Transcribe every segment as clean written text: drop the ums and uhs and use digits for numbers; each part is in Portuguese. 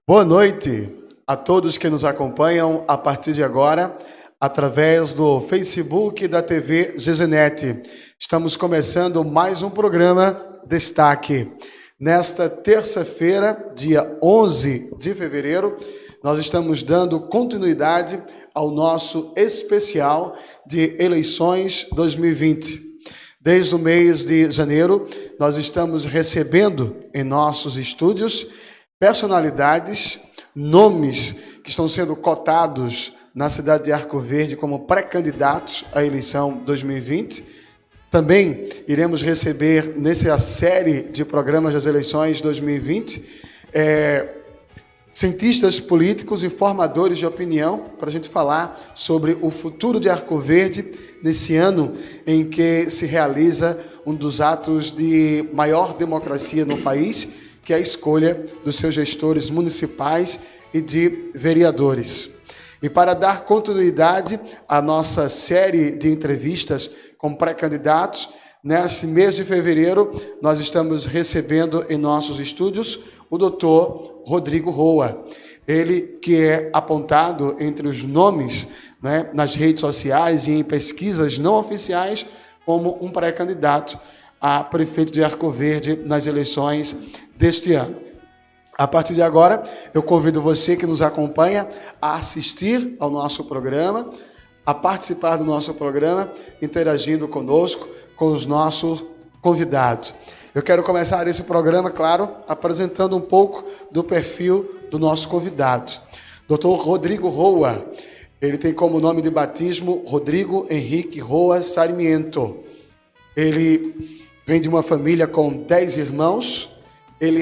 Boa noite a todos que nos acompanham a partir de agora, através do Facebook da TV GZNet. Estamos começando mais um programa Destaque. Nesta terça-feira, dia 11 de fevereiro, nós estamos dando continuidade ao nosso especial de eleições 2020. Desde o mês de janeiro, nós estamos recebendo em nossos estúdios personalidades, nomes que estão sendo cotados na cidade de Arco Verde como pré-candidatos à eleição 2020. Também iremos receber, nessa série de programas das eleições 2020, cientistas políticos e formadores de opinião para a gente falar sobre o futuro de Arco Verde nesse ano em que se realiza um dos atos de maior democracia no país, que é a escolha dos seus gestores municipais e de vereadores. E para dar continuidade à nossa série de entrevistas com pré-candidatos, nesse mês de fevereiro, nós estamos recebendo em nossos estúdios o doutor Rodrigo Roa. Ele que é apontado entre os nomes, né, nas redes sociais e em pesquisas não oficiais como um pré-candidato a prefeito de Arco Verde nas eleições deste ano. A partir de agora, eu convido você que nos acompanha a assistir ao nosso programa, a participar do nosso programa, interagindo conosco, com os nossos convidados. Eu quero começar esse programa, claro, apresentando um pouco do perfil do nosso convidado. Dr. Rodrigo Roa, ele tem como nome de batismo Rodrigo Henrique Roa Sarmiento. Ele vem de uma família com 10 irmãos. Ele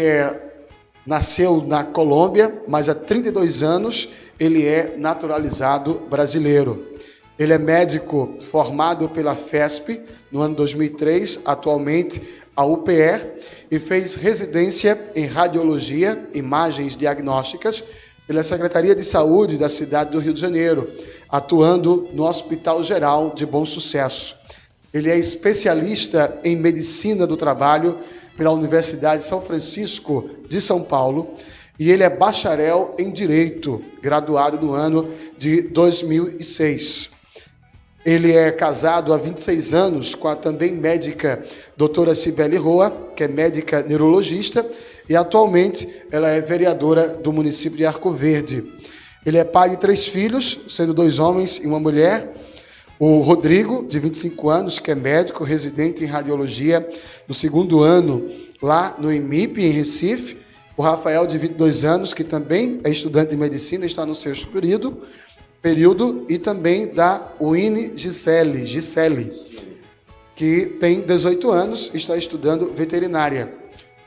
nasceu na Colômbia, mas há 32 anos ele é naturalizado brasileiro. Ele é médico formado pela FESP no ano 2003, atualmente a UPR, e fez residência em Radiologia, Imagens Diagnósticas, pela Secretaria de Saúde da cidade do Rio de Janeiro, atuando no Hospital Geral de Bom Sucesso. Ele é especialista em Medicina do Trabalho pela Universidade de São Francisco de São Paulo e ele é bacharel em Direito, graduado no ano de 2006. Ele é casado há 26 anos com a também médica doutora Cibele Roa, que é médica neurologista, e atualmente ela é vereadora do município de Arco Verde. Ele é pai de 3 filhos, sendo 2 homens e uma mulher. O Rodrigo, de 25 anos, que é médico, residente em radiologia do 2º ano, lá no IMIP, em Recife. O Rafael, de 22 anos, que também é estudante de medicina, está no 6º período, e também da Winnie Gisele, que tem 18 anos e está estudando veterinária.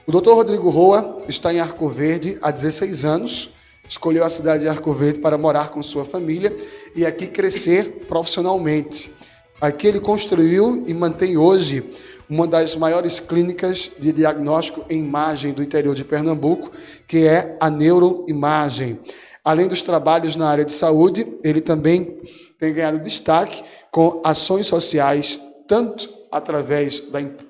O Dr. Rodrigo Roa está em Arco Verde há 16 anos, escolheu a cidade de Arco Verde para morar com sua família e aqui crescer profissionalmente. Aqui ele construiu e mantém hoje uma das maiores clínicas de diagnóstico em imagem do interior de Pernambuco, que é a Neuroimagem. Além dos trabalhos na área de saúde, ele também tem ganhado destaque com ações sociais, tanto através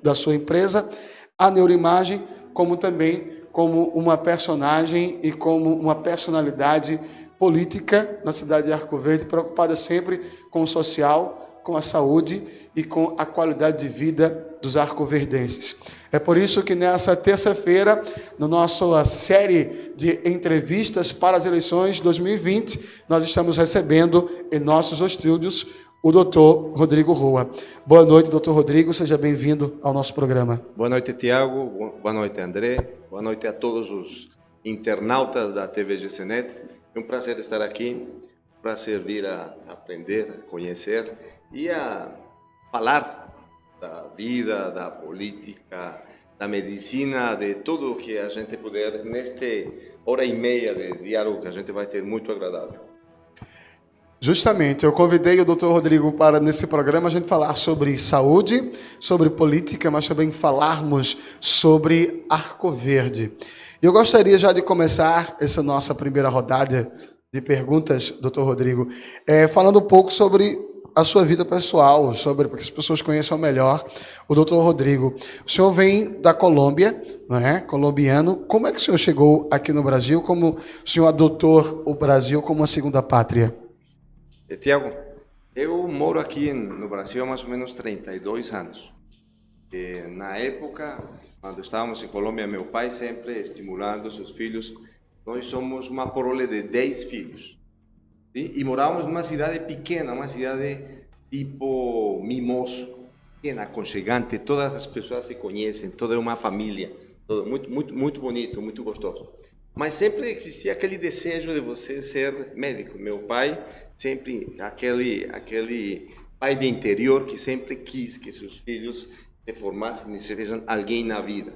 da sua empresa, a Neuroimagem, como também como uma personagem e como uma personalidade política na cidade de Arco Verde, preocupada sempre com o social, com a saúde e com a qualidade de vida dos arcoverdenses. É por isso que nessa terça-feira, na nossa série de entrevistas para as eleições 2020, nós estamos recebendo em nossos estúdios o doutor Rodrigo Roa. Boa noite, doutor Rodrigo, seja bem-vindo ao nosso programa. Boa noite, Tiago. Boa noite, André. Boa noite a todos os internautas da TV GZNet. É um prazer estar aqui para servir a aprender, a conhecer e a falar da vida, da política, da medicina, de tudo que a gente puder neste hora e meia de diálogo que a gente vai ter muito agradável. Justamente, eu convidei o doutor Rodrigo para, nesse programa, a gente falar sobre saúde, sobre política, mas também falarmos sobre Arco Verde. Eu gostaria já de começar essa nossa primeira rodada de perguntas, doutor Rodrigo, falando um pouco sobre a sua vida pessoal, para que as pessoas conheçam melhor o doutor Rodrigo. O senhor vem da Colômbia, não é? Colombiano. Como é que o senhor chegou aqui no Brasil? Como o senhor adotou o Brasil como a segunda pátria? Tiago, eu moro aqui no Brasil há mais ou menos 32 anos. Na época, quando estávamos em Colômbia, meu pai sempre estimulando seus filhos. Nós somos uma prole de 10 filhos. ¿Sí? E morávamos numa cidade pequena, uma cidade tipo Mimoso, pequena, aconchegante. Todas as pessoas se conhecem, toda é uma família. Todo muito bonito, muito gostoso. Mas sempre existia aquele desejo de você ser médico. Meu pai sempre, aquele pai de interior que sempre quis que seus filhos se formassem e sejam alguém na vida.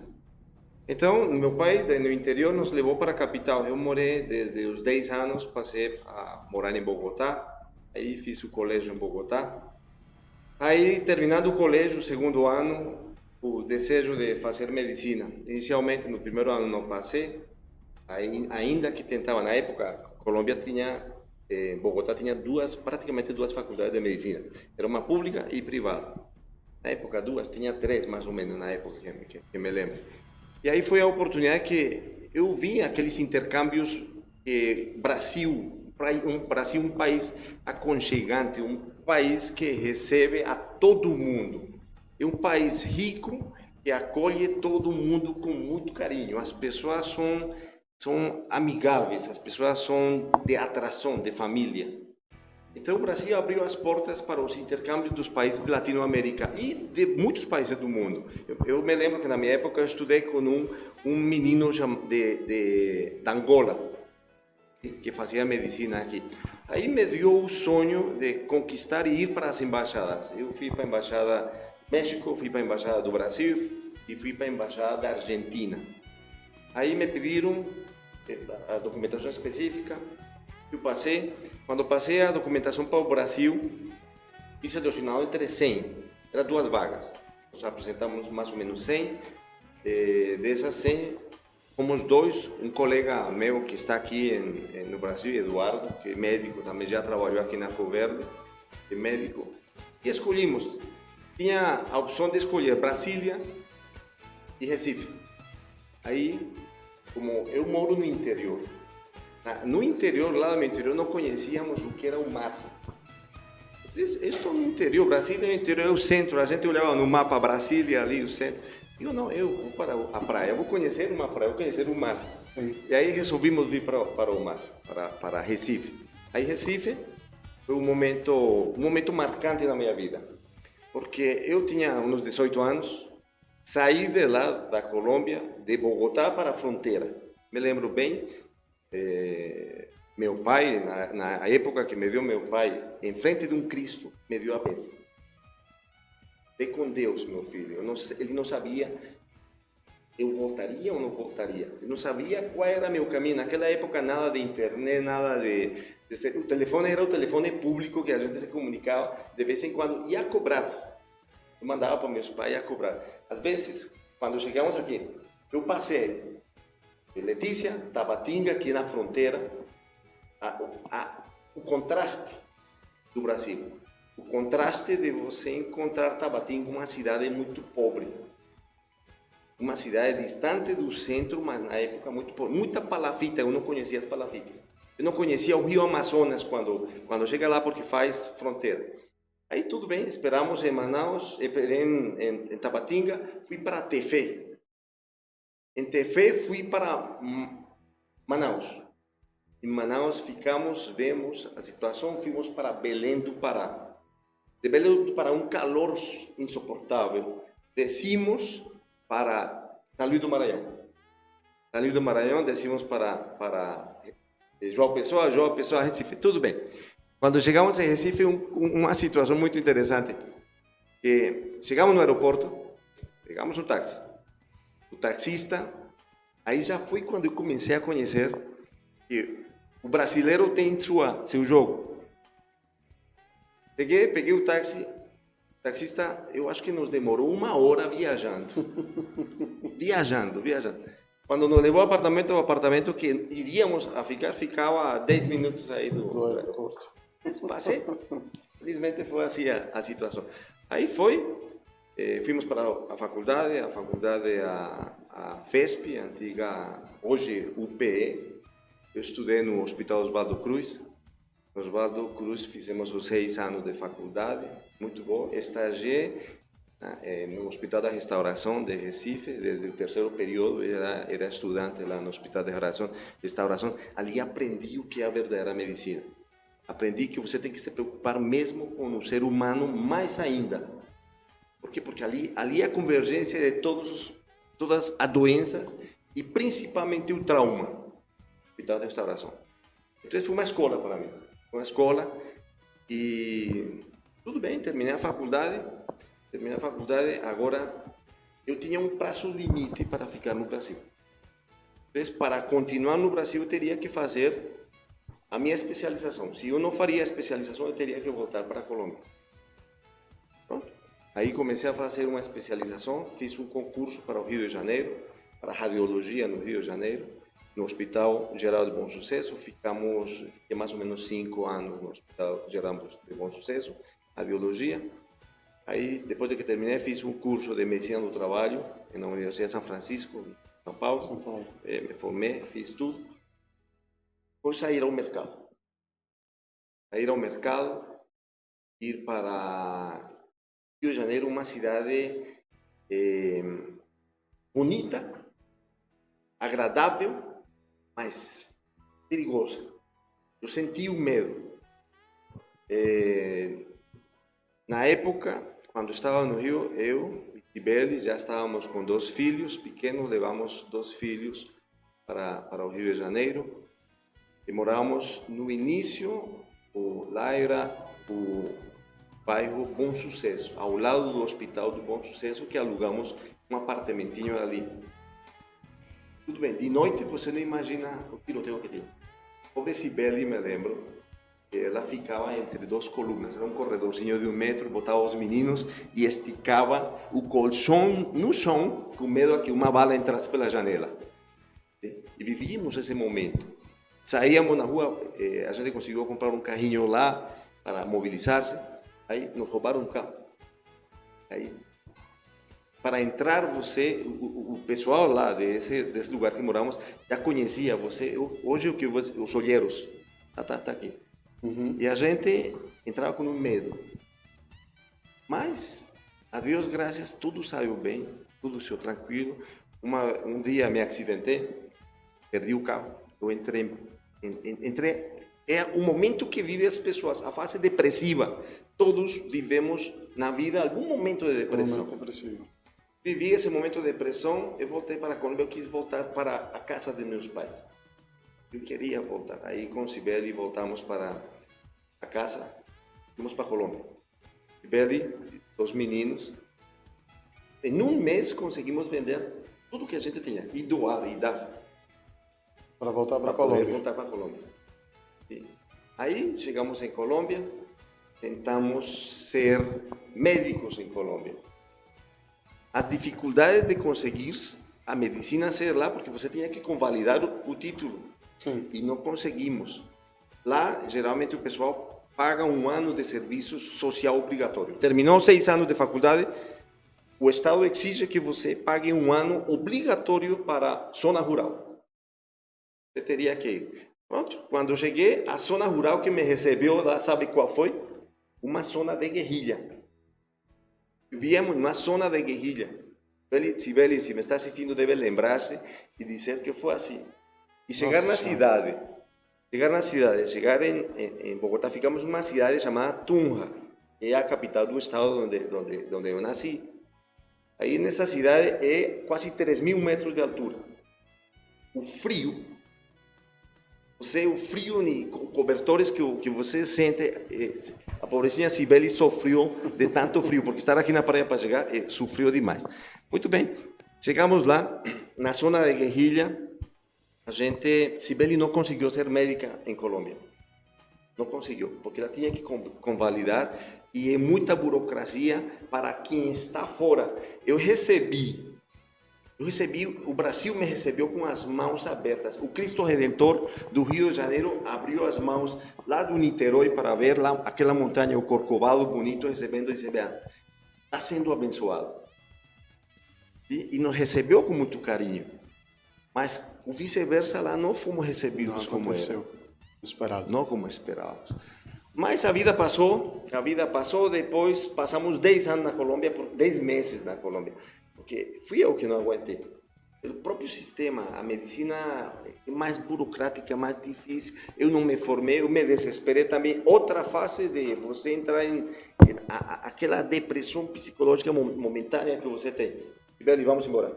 Então, meu pai, no interior, nos levou para a capital. Eu morei desde os 10 anos, passei a morar em Bogotá. Aí fiz o colégio em Bogotá. Aí, terminado o colégio, o segundo ano, o desejo de fazer medicina. Inicialmente, no primeiro ano não passei. Aí, ainda que tentava, na época, Colômbia tinha, Bogotá tinha praticamente duas faculdades de medicina. Era uma pública e privada. Na época, tinha 3 mais ou menos, na época que me lembro. E aí foi a oportunidade que eu vi aqueles intercâmbios que Brasil, um país aconchegante, um país que recebe a todo mundo. É um país rico que acolhe todo mundo com muito carinho. As pessoas são amigáveis, as pessoas são de atração, de família. Então, o Brasil abriu as portas para os intercâmbios dos países de Latinoamérica e de muitos países do mundo. Eu me lembro que, na minha época, eu estudei com um menino de Angola, que fazia medicina aqui. Aí me deu o sonho de conquistar e ir para as embaixadas. Eu fui para a Embaixada do México, fui para a Embaixada do Brasil e fui para a Embaixada da Argentina. Aí me pediram a documentação específica. Eu passei, quando passei a documentação para o Brasil, fui selecionado entre 100, eram 2 vagas. Nós apresentamos mais ou menos 100, dessas 100, fomos 2, um colega meu que está aqui no Brasil, Eduardo, que é médico, também já trabalhou aqui na Coverde, é médico, e escolhimos. Tinha a opção de escolher Brasília e Recife. Aí, como eu moro no interior, no interior, lá no interior, não conhecíamos o que era o mar. Eu estou no interior, Brasília é o interior, é o centro. A gente olhava no mapa Brasília ali, o centro. Eu não, eu vou para a praia, eu vou conhecer uma praia, eu vou conhecer o mar. Sim. E aí resolvimos vir para o mar, para Recife. Aí Recife foi um momento marcante na minha vida, porque eu tinha uns 18 anos, saí de lá, da Colômbia, de Bogotá para a fronteira. Me lembro bem. Meu pai, na época que me deu meu pai, em frente de um Cristo, me deu a bênção. Vê com Deus, meu filho. Ele não sabia eu voltaria ou não voltaria. Ele não sabia qual era meu caminho. Naquela época, nada de internet, nada de o telefone era o telefone público que a gente se comunicava de vez em quando. Ia cobrar. Eu mandava para meus pais a cobrar. Às vezes, quando chegamos aqui, eu passei de Letícia, Tabatinga, aqui na fronteira, o contraste do Brasil. O contraste de você encontrar Tabatinga, uma cidade muito pobre. Uma cidade distante do centro, mas na época muito pobre. Muita palafita, eu não conhecia as palafitas. Eu não conhecia o Rio Amazonas quando chega lá, porque faz fronteira. Aí tudo bem, esperamos em Manaus, em Tabatinga, fui para Tefé. Em Tefé fui para Manaus. Em Manaus vemos a situação, fomos para Belém do Pará. De Belém do Pará, um calor insuportável. Descimos para São Luís do Maranhão. São Luís do Maranhão, descimos para João Pessoa, Recife. Tudo bem. Quando chegamos em Recife, uma situação muito interessante. Chegamos no aeroporto, pegamos um táxi. O taxista, aí já foi quando eu comecei a conhecer que o brasileiro tem seu jogo. Peguei o táxi, o taxista, eu acho que nos demorou 1 hora viajando. viajando. Quando nos levou ao apartamento, o apartamento que iríamos a ficar ficava a 10 minutos aí do aeroporto. Passei. Felizmente foi assim a situação. Aí fomos para a faculdade a FESP, antiga, hoje UPE. Eu estudei no Hospital Oswaldo Cruz. No Oswaldo Cruz fizemos os 6 anos de faculdade, muito bom. Estagiei no Hospital da Restauração de Recife, desde o terceiro período, era estudante lá no Hospital de Restauração. Ali aprendi o que é a verdadeira medicina. Aprendi que você tem que se preocupar mesmo com o ser humano mais ainda. Por quê? Porque ali é a convergência de todas as doenças e principalmente o trauma. Hospital de Restauração. Então foi uma escola para mim. Uma escola e tudo bem, terminei a faculdade, agora eu tinha um prazo limite para ficar no Brasil. Então, para continuar no Brasil, eu teria que fazer a minha especialização. Se eu não faria a especialização, eu teria que voltar para a Colômbia. Pronto. Aí comecei a fazer uma especialização, fiz um concurso para o Rio de Janeiro, para radiologia no Rio de Janeiro, no Hospital Geral de Bom Sucesso. Fiquei mais ou menos 5 anos no Hospital Geral de Bom Sucesso, radiologia. Aí, depois de que terminei, fiz um curso de Medicina do Trabalho na Universidade de São Francisco, São Paulo. Me formei, fiz tudo. Depois sair ao mercado. Ir para Rio de Janeiro, uma cidade bonita, agradável, mas perigosa. Eu senti o medo. Na época, quando estava no Rio, eu e Cibele já estávamos com 2 filhos pequenos, levamos 2 filhos para o Rio de Janeiro e morávamos no início, lá era o bairro Bom Sucesso, ao lado do Hospital do Bom Sucesso, que alugamos um apartamentinho ali. Tudo bem, de noite você não imagina o tiroteio que tinha. Pobre Cibele, me lembro, ela ficava entre 2 colunas, era um corredorzinho de 1 metro, botava os meninos e esticava o colchão no chão, com medo de que uma bala entrasse pela janela. E vivíamos esse momento. Saíamos na rua, a gente conseguiu comprar um carrinho lá para mobilizar-se, aí nos roubaram um carro. Aí, para entrar o pessoal lá desse lugar que moramos já conhecia você. Hoje o que os olheiros tá aqui. Uhum. E a gente entrava com um medo. Mas, a Deus graças, tudo saiu bem, tudo saiu tranquilo. Um dia me acidentei, perdi o carro, eu entrei. É o momento que vivem as pessoas, a fase depressiva. Todos vivemos na vida algum momento de depressão. Vivi esse momento de depressão, eu voltei para a Colômbia, eu quis voltar para a casa de meus pais. Eu queria voltar. Aí com Cibele voltamos para a casa, fomos para a Colômbia. Cibele, 2 meninos. Em 1 mês conseguimos vender tudo que a gente tinha e doar e dar. Para voltar para a Colômbia. Voltar para a Colômbia. E aí chegamos em Colômbia, tentamos ser médicos em Colômbia. As dificuldades de conseguir a medicina ser lá, porque você tinha que convalidar o título. Sim. E não conseguimos. Lá, geralmente, o pessoal paga 1 ano de serviço social obrigatório. Terminou 6 anos de faculdade, o Estado exige que você pague 1 ano obrigatório para a zona rural. Você teria que ir. Pronto, quando eu cheguei, a zona rural que me recebeu lá, sabe qual foi? Uma zona de guerrilha. Vivíamos numa zona de guerrilha. Cibele, se me está assistindo, deve lembrar-se e dizer que foi assim. E chegar na cidade, chegar em Bogotá, ficamos numa cidade chamada Tunja, que é a capital do estado onde eu nasci. Aí nessa cidade é quase 3.000 metros de altura. O frio, o frio e cobertores que você sente, a pobrecinha Cibele sofreu de tanto frio, porque estar aqui na praia para chegar, sofreu demais. Muito bem, chegamos lá, na zona de guerrilha, Cibele não conseguiu ser médica em Colômbia. Não conseguiu, porque ela tinha que convalidar e é muita burocracia para quem está fora. Eu recebi O Brasil me recebeu com as mãos abertas. O Cristo Redentor do Rio de Janeiro abriu as mãos lá do Niterói para ver lá aquela montanha, o Corcovado bonito, recebendo e disse, está sendo abençoado. E nos recebeu com muito carinho. Mas o vice-versa lá não fomos recebidos como era. Esperado. Não como esperávamos. Mas a vida passou, depois passamos 10 anos na Colômbia, 10 meses na Colômbia. Porque fui eu que não aguentei. O próprio sistema, a medicina é mais burocrática, mais difícil. Eu não me formei, eu me desesperei também. Outra fase de você entrar em aquela depressão psicológica momentânea que você tem. Sibeli, vamos embora.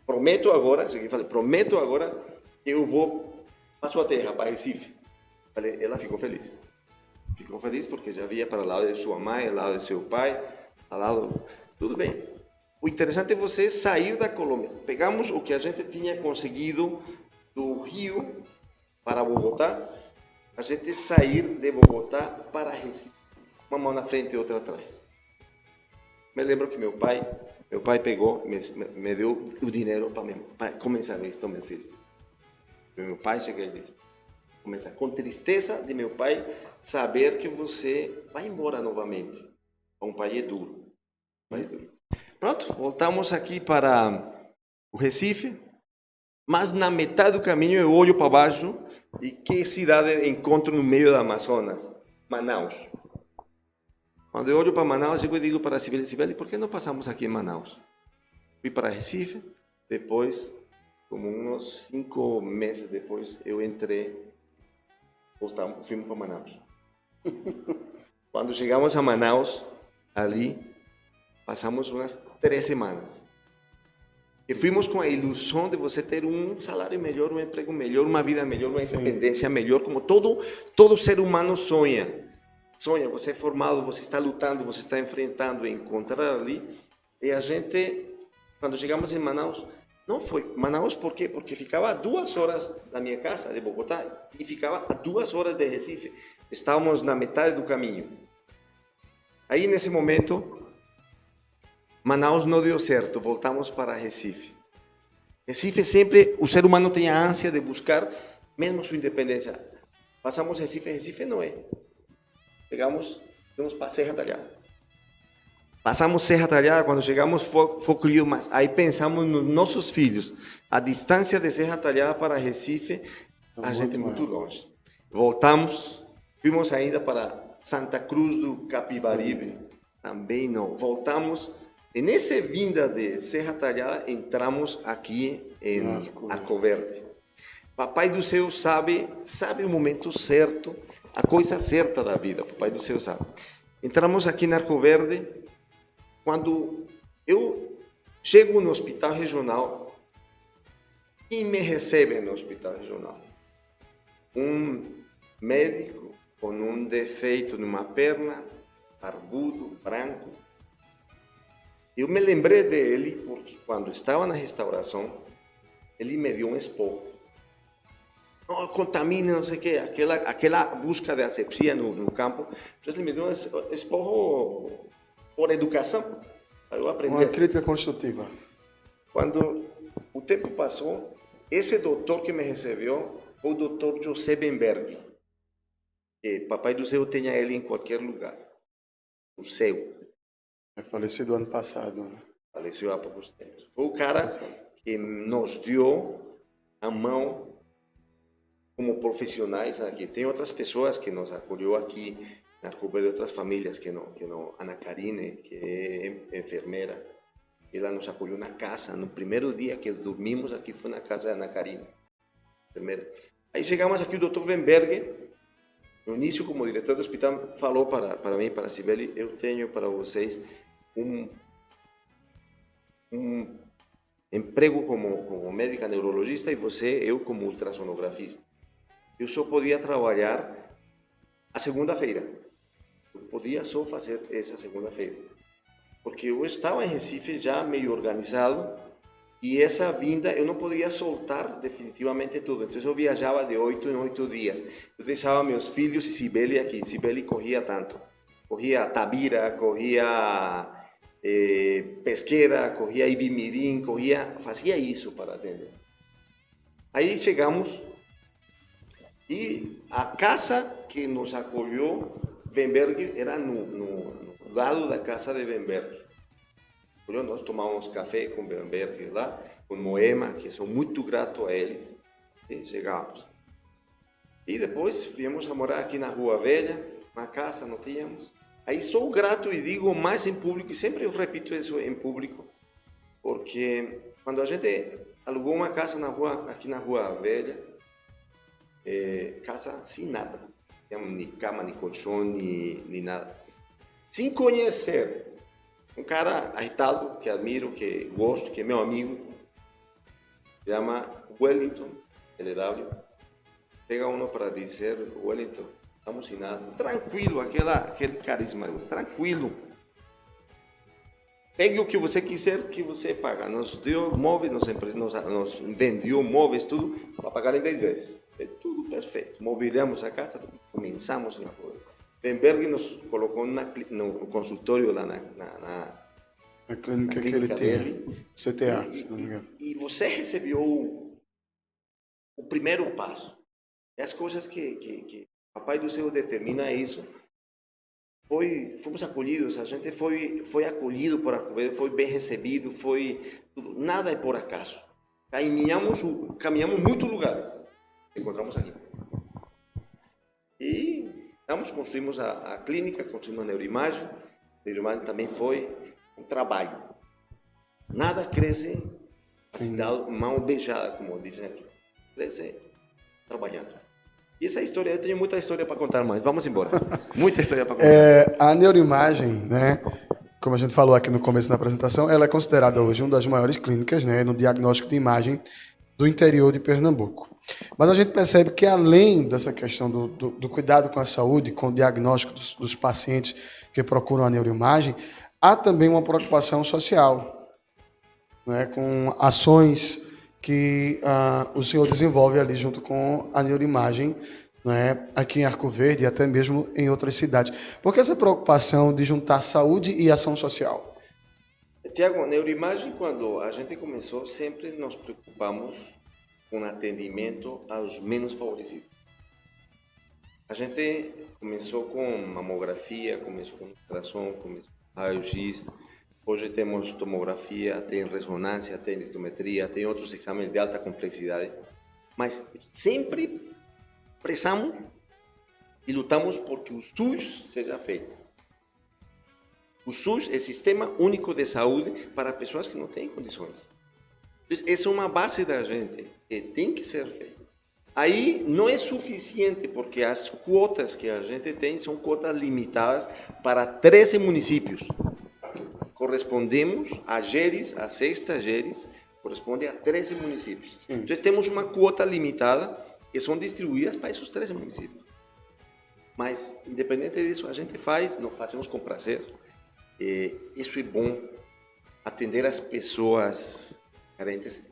Prometo agora que eu vou para sua terra, para Recife. Ela ficou feliz. Ficou feliz porque já via para o lado de sua mãe, ao lado de seu pai, ao lado... Tudo bem. O interessante é você sair da Colômbia. Pegamos o que a gente tinha conseguido do Rio para Bogotá, a gente sair de Bogotá para Recife. Uma mão na frente e outra atrás. Me lembro que meu pai pegou, me deu o dinheiro para começar isto, meu filho. Meu pai chegou e disse, começar com tristeza de meu pai saber que você vai embora novamente. Um pai é duro. Pronto, voltamos aqui para o Recife, mas na metade do caminho eu olho para baixo e que cidade encontro no meio do Amazonas? Manaus. Quando eu olho para Manaus, eu digo para a Sibeli, por que não passamos aqui em Manaus? Fui para Recife, depois, como uns 5 meses depois, eu entrei, fomos para Manaus. Quando chegamos a Manaus, ali, passamos umas 3 semanas. E fomos com a ilusão de você ter um salário melhor, um emprego melhor, uma vida melhor, uma independência melhor, como todo ser humano sonha. Sonha, você é formado, você está lutando, você está enfrentando, encontrar ali. E a gente, quando chegamos em Manaus, não foi. Manaus por quê? Porque ficava a 2 horas da minha casa, de Bogotá, e ficava a 2 horas de Recife. Estávamos na metade do caminho. Aí, nesse momento, Manaus não deu certo, voltamos para Recife. Recife sempre, o ser humano tem a ânsia de buscar mesmo sua independência. Passamos Recife não é. Fomos para Serra Talhada. Passamos Serra Talhada, quando chegamos foi curioso, mas aí pensamos nos nossos filhos. A distância de Serra Talhada para Recife, a gente é muito longe. Voltamos, fomos ainda para Santa Cruz do Capibaribe, também não. Voltamos, e nessa vinda de Serra Talhada, entramos aqui em Arco Verde. Papai do Céu sabe o momento certo, a coisa certa da vida, Papai do Céu sabe. Entramos aqui em Arco Verde, quando eu chego no hospital regional, quem me recebe no hospital regional? Um médico com um defeito numa perna, barbudo, branco. Eu me lembrei dele porque quando estava na restauração, ele me deu um esporro. Não, contamina, não sei o quê, aquela busca de asepsia no campo. Então ele me deu um esporro por educação, para eu aprender. Uma crítica construtiva. Quando o tempo passou, esse doutor que me recebeu foi o doutor José Benberg. Que Papai do Céu tenha ele em qualquer lugar. O céu. É falecido ano passado, né? Faleceu há poucos tempos. Foi o cara que nos deu a mão como profissionais aqui. Tem outras pessoas que nos acolheu aqui, na Arco Verde, outras famílias que não. Ana Karine, que é enfermeira, ela nos acolheu na casa. No primeiro dia que dormimos aqui foi na casa da Ana Karine, enfermeira. Aí chegamos aqui, o Dr. Wenberg, no início, como diretor do hospital, falou para mim, para a Sibeli, eu tenho para vocês um emprego como médica neurologista e eu como ultrassonografista. Eu só podia trabalhar a segunda-feira. Eu podia só fazer essa segunda-feira. Porque eu estava em Recife já meio organizado e essa vinda eu não podia soltar definitivamente tudo. Então eu viajava de 8 em 8 dias. Eu deixava meus filhos e Sibeli aqui. Sibeli corria tanto. Corria Tabira, corria pesqueira, corria Ibimirim, fazia isso para atender. Aí chegamos e a casa que nos acolheu, Wennberg, era no lado da casa de Wennberg. Nós tomamos café com Wennberg lá, com Moema, que sou muito grato a eles, e chegamos. E depois viemos a morar aqui na Rua Velha, na casa não tínhamos. Aí sou grato e digo mais em público, e sempre eu repito isso em público, porque quando a gente alugou uma casa aqui na Rua Velha, casa sem nada, não tinha nem cama, nem colchão, nem nada. Sem conhecer um cara agitado, que admiro, que gosto, que é meu amigo, se chama Wellington LW. Pega uno para dizer, Wellington, estamos sem nada, tranquilo, aquele carisma, tranquilo. Pegue o que você quiser, que você paga. Nos deu móveis, nos vendeu móveis, tudo, para pagar em 10 vezes. É tudo perfeito. Mobiliamos a casa, começamos na rua. Wennberg nos colocou no consultório lá a clínica que ele tem, CTA, se não me engano. E você recebeu o primeiro passo. E as coisas que Papai do Céu determina isso. Fomos acolhidos, a gente foi acolhido por Arco, foi bem recebido, tudo. Nada é por acaso. Caminhamos muitos lugares, encontramos aqui. E construímos a clínica, construímos a neuroimagem. A neuroimagem também foi um trabalho. Nada cresce assim, mão beijada, como dizem aqui. Cresce trabalhando. E essa história, eu tenho muita história para contar mais. Vamos embora. Muita história para contar. A neuroimagem, né, como a gente falou aqui no começo da apresentação, ela é considerada hoje uma das maiores clínicas, né, no diagnóstico de imagem do interior de Pernambuco. Mas a gente percebe que, além dessa questão do cuidado com a saúde, com o diagnóstico dos pacientes que procuram a neuroimagem, há também uma preocupação social, né, com ações que o senhor desenvolve ali junto com a neuroimagem, né, aqui em Arco Verde e até mesmo em outras cidades. Por que essa preocupação de juntar saúde e ação social? Tiago, neuroimagem, quando a gente começou, sempre nos preocupamos com atendimento aos menos favorecidos. A gente começou com mamografia, começou com ultrassom, começou com raio-x. Hoje temos tomografia, tem ressonância, tem densitometria, tem outros exames de alta complexidade. Mas sempre prezamos e lutamos porque o SUS seja feito. O SUS é Sistema Único de Saúde para pessoas que não têm condições. Essa é uma base da gente, que tem que ser feita. Aí não é suficiente, porque as quotas que a gente tem são quotas limitadas para 13 municípios. Correspondemos a GERES, a sexta GERES, corresponde a 13 municípios. Sim. Então temos uma quota limitada que são distribuídas para esses 13 municípios. Mas, independente disso, a gente não fazemos com prazer. Isso é bom. Atender as pessoas carentes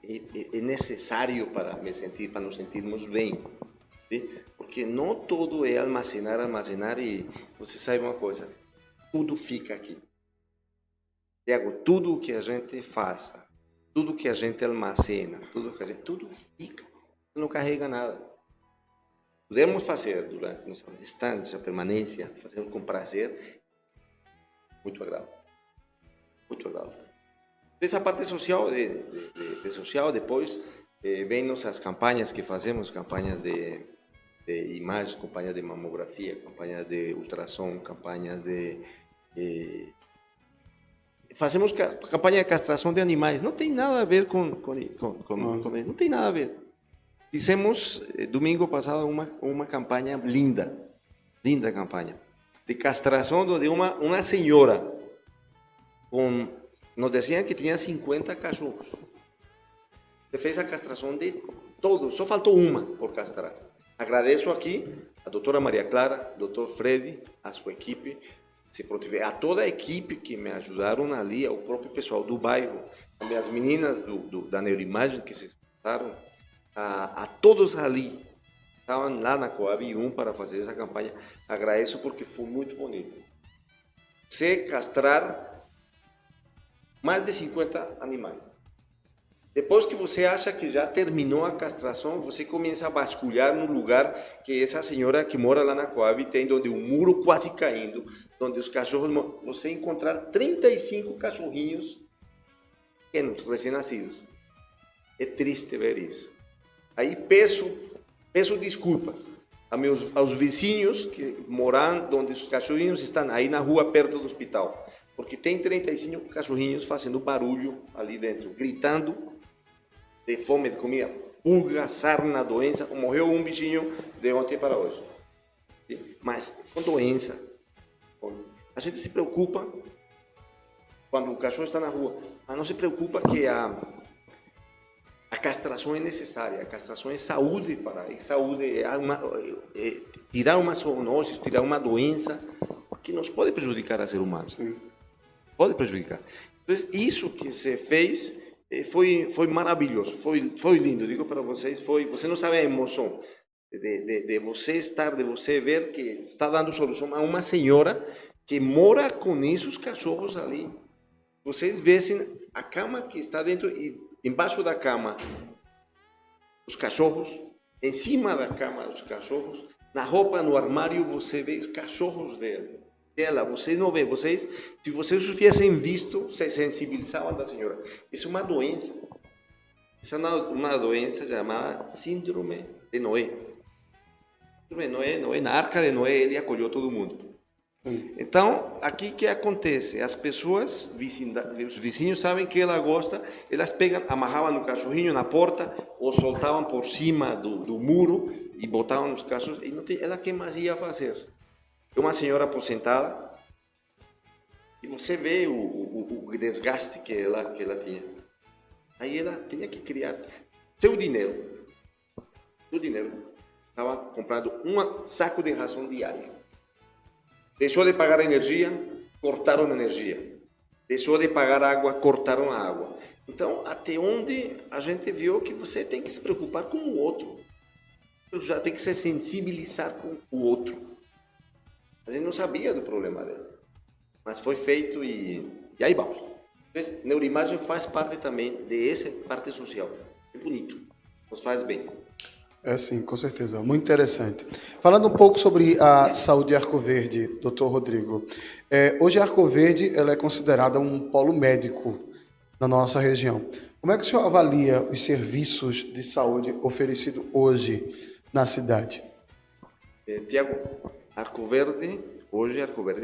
é necessário para nos sentirmos bem. Sim? Porque não todo é armazenar, e você sabe uma coisa, tudo fica aqui. Tiago, tudo o que a gente faça, tudo que a gente almacena, tudo fica, não carrega nada. Podemos fazer durante nossa estância, nossa permanência, fazer com prazer, muito agradável. Muito agradável. Essa parte social, social depois, vem nossas campanhas que fazemos, campanhas de imagens, campanhas de mamografia, campanhas de ultrassom, campanhas fazemos campanha de castração de animais. Não tem nada a ver com não tem nada a ver. Fizemos domingo passado uma campanha linda campanha de castração de uma senhora nos diziam que tinha 50 cachorros. Você fez a castração de todos, só faltou uma por castrar. Agradeço aqui a doutora Maria Clara, doutor Freddy, a sua equipe, a toda a equipe que me ajudaram ali, ao próprio pessoal do bairro, as meninas da neuroimagem que se esforçaram, a todos ali, estavam lá na Coab 1 para fazer essa campanha. Agradeço porque foi muito bonito. Se castrar mais de 50 animais. Depois que você acha que já terminou a castração, você começa a vasculhar no lugar que essa senhora que mora lá na Coab tem, onde o muro quase caindo, onde os cachorros... Você encontrar 35 cachorrinhos pequenos, recém-nascidos. É triste ver isso. Aí peço desculpas aos vizinhos que moram onde os cachorrinhos estão, aí na rua perto do hospital. Porque tem 35 cachorrinhos fazendo barulho ali dentro, gritando de fome, de comida, pulga, sarna, doença. Morreu um bichinho de ontem para hoje. Mas com doença. A gente se preocupa quando o cachorro está na rua, mas não se preocupa que a castração é necessária. A castração é saúde tirar uma zoonose, tirar uma doença que nos pode prejudicar a ser humano. Sim. Pode prejudicar. Então, isso que se fez foi maravilhoso, foi lindo. Digo para vocês, você não sabe a emoção de você estar, de você ver que está dando solução a uma senhora que mora com esses cachorros ali. Vocês veem a cama que está dentro e embaixo da cama os cachorros, em cima da cama os cachorros, na roupa, no armário, você vê os cachorros dela. Vocês não vê, se vocês tivessem visto, se sensibilizavam da senhora. Isso é uma doença. Essa é uma doença chamada Síndrome de Noé. Noé, na Arca de Noé, ele acolheu todo mundo. Então, aqui que acontece? As pessoas, os vizinhos sabem que ela gosta, elas amarravam no cachorrinho na porta, ou soltavam por cima do muro e botavam os cachorros. E não tem, ela que mais ia fazer? É uma senhora aposentada e você vê o desgaste que ela tinha. Aí ela tinha que criar seu dinheiro. Estava comprando um saco de ração diária. Deixou de pagar a energia, cortaram a energia. Deixou de pagar a água, cortaram a água. Então, até onde a gente viu que você tem que se preocupar com o outro. Já tem que se sensibilizar com o outro. A gente não sabia do problema dela. Mas foi feito e aí vamos. Então, neuroimagem faz parte também dessa parte social. É bonito. Nos faz bem. É sim, com certeza. Muito interessante. Falando um pouco sobre a saúde de Arco Verde, doutor Rodrigo. Hoje a Arco Verde ela é considerada um polo médico na nossa região. Como é que o senhor avalia os serviços de saúde oferecidos hoje na cidade? Tiago, Arco Verde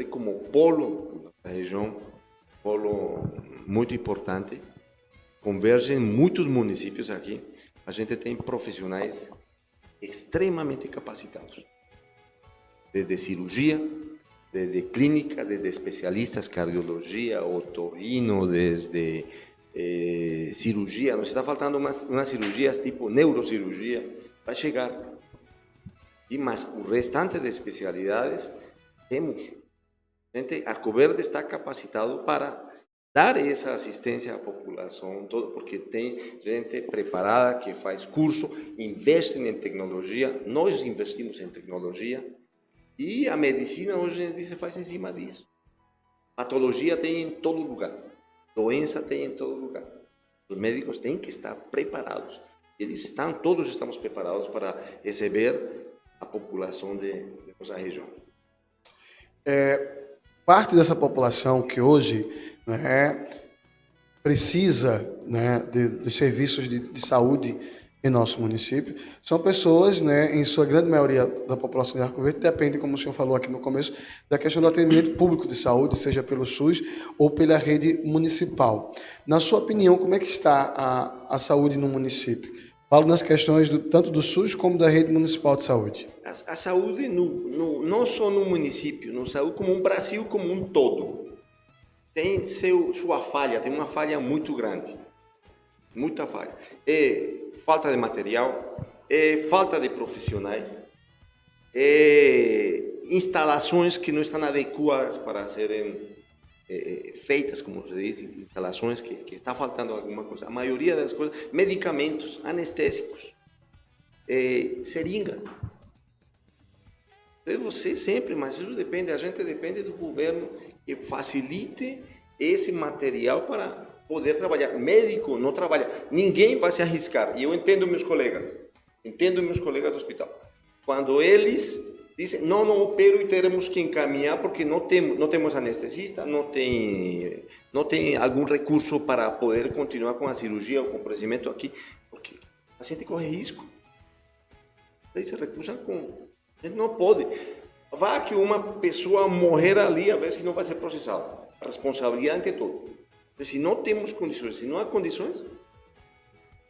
como polo da região, polo muito importante, convergem muitos municípios aqui. A gente tem profissionais extremamente capacitados, desde cirurgia, desde clínica, desde especialistas, cardiologia, otorrino, desde cirurgia. Nos está faltando umas cirurgias tipo neurocirurgia, vai chegar. E mais o restante de especialidades temos. Arco Verde está capacitado para dar essa assistência à população, porque tem gente preparada que faz curso, investe em tecnologia, nós investimos em tecnologia e a medicina hoje se faz em cima disso. Patologia tem em todo lugar, doença tem em todo lugar. Os médicos têm que estar preparados. Todos estamos preparados para receber a população de nossa região. Parte dessa população que hoje precisa dos serviços de saúde em nosso município são pessoas, em sua grande maioria da população de Arco Verde, depende, como o senhor falou aqui no começo, da questão do atendimento público de saúde, seja pelo SUS ou pela rede municipal. Na sua opinião, como é que está a saúde no município? Falo nas questões tanto do SUS como da rede municipal de saúde. A saúde não só no município, na saúde como no Brasil como um todo. Tem sua falha, tem uma falha muito grande. Muita falha. Falta de material, falta de profissionais, instalações que não estão adequadas para serem feitas, como se diz, instalações que está faltando alguma coisa. A maioria das coisas, medicamentos, anestésicos, seringas. Você sempre, mas isso depende, a gente depende do governo que facilite esse material para poder trabalhar. Médico não trabalha, ninguém vai se arriscar. E eu entendo meus colegas do hospital. Quando eles dizem, não opero e teremos que encaminhar porque não temos anestesista, não tem algum recurso para poder continuar com a cirurgia ou com o procedimento aqui, porque o paciente corre risco. Daí se recusa a gente não pode. Vá que uma pessoa morrer ali, a ver se não vai ser processado. A responsabilidade ante tudo. Se não temos condições, se não há condições,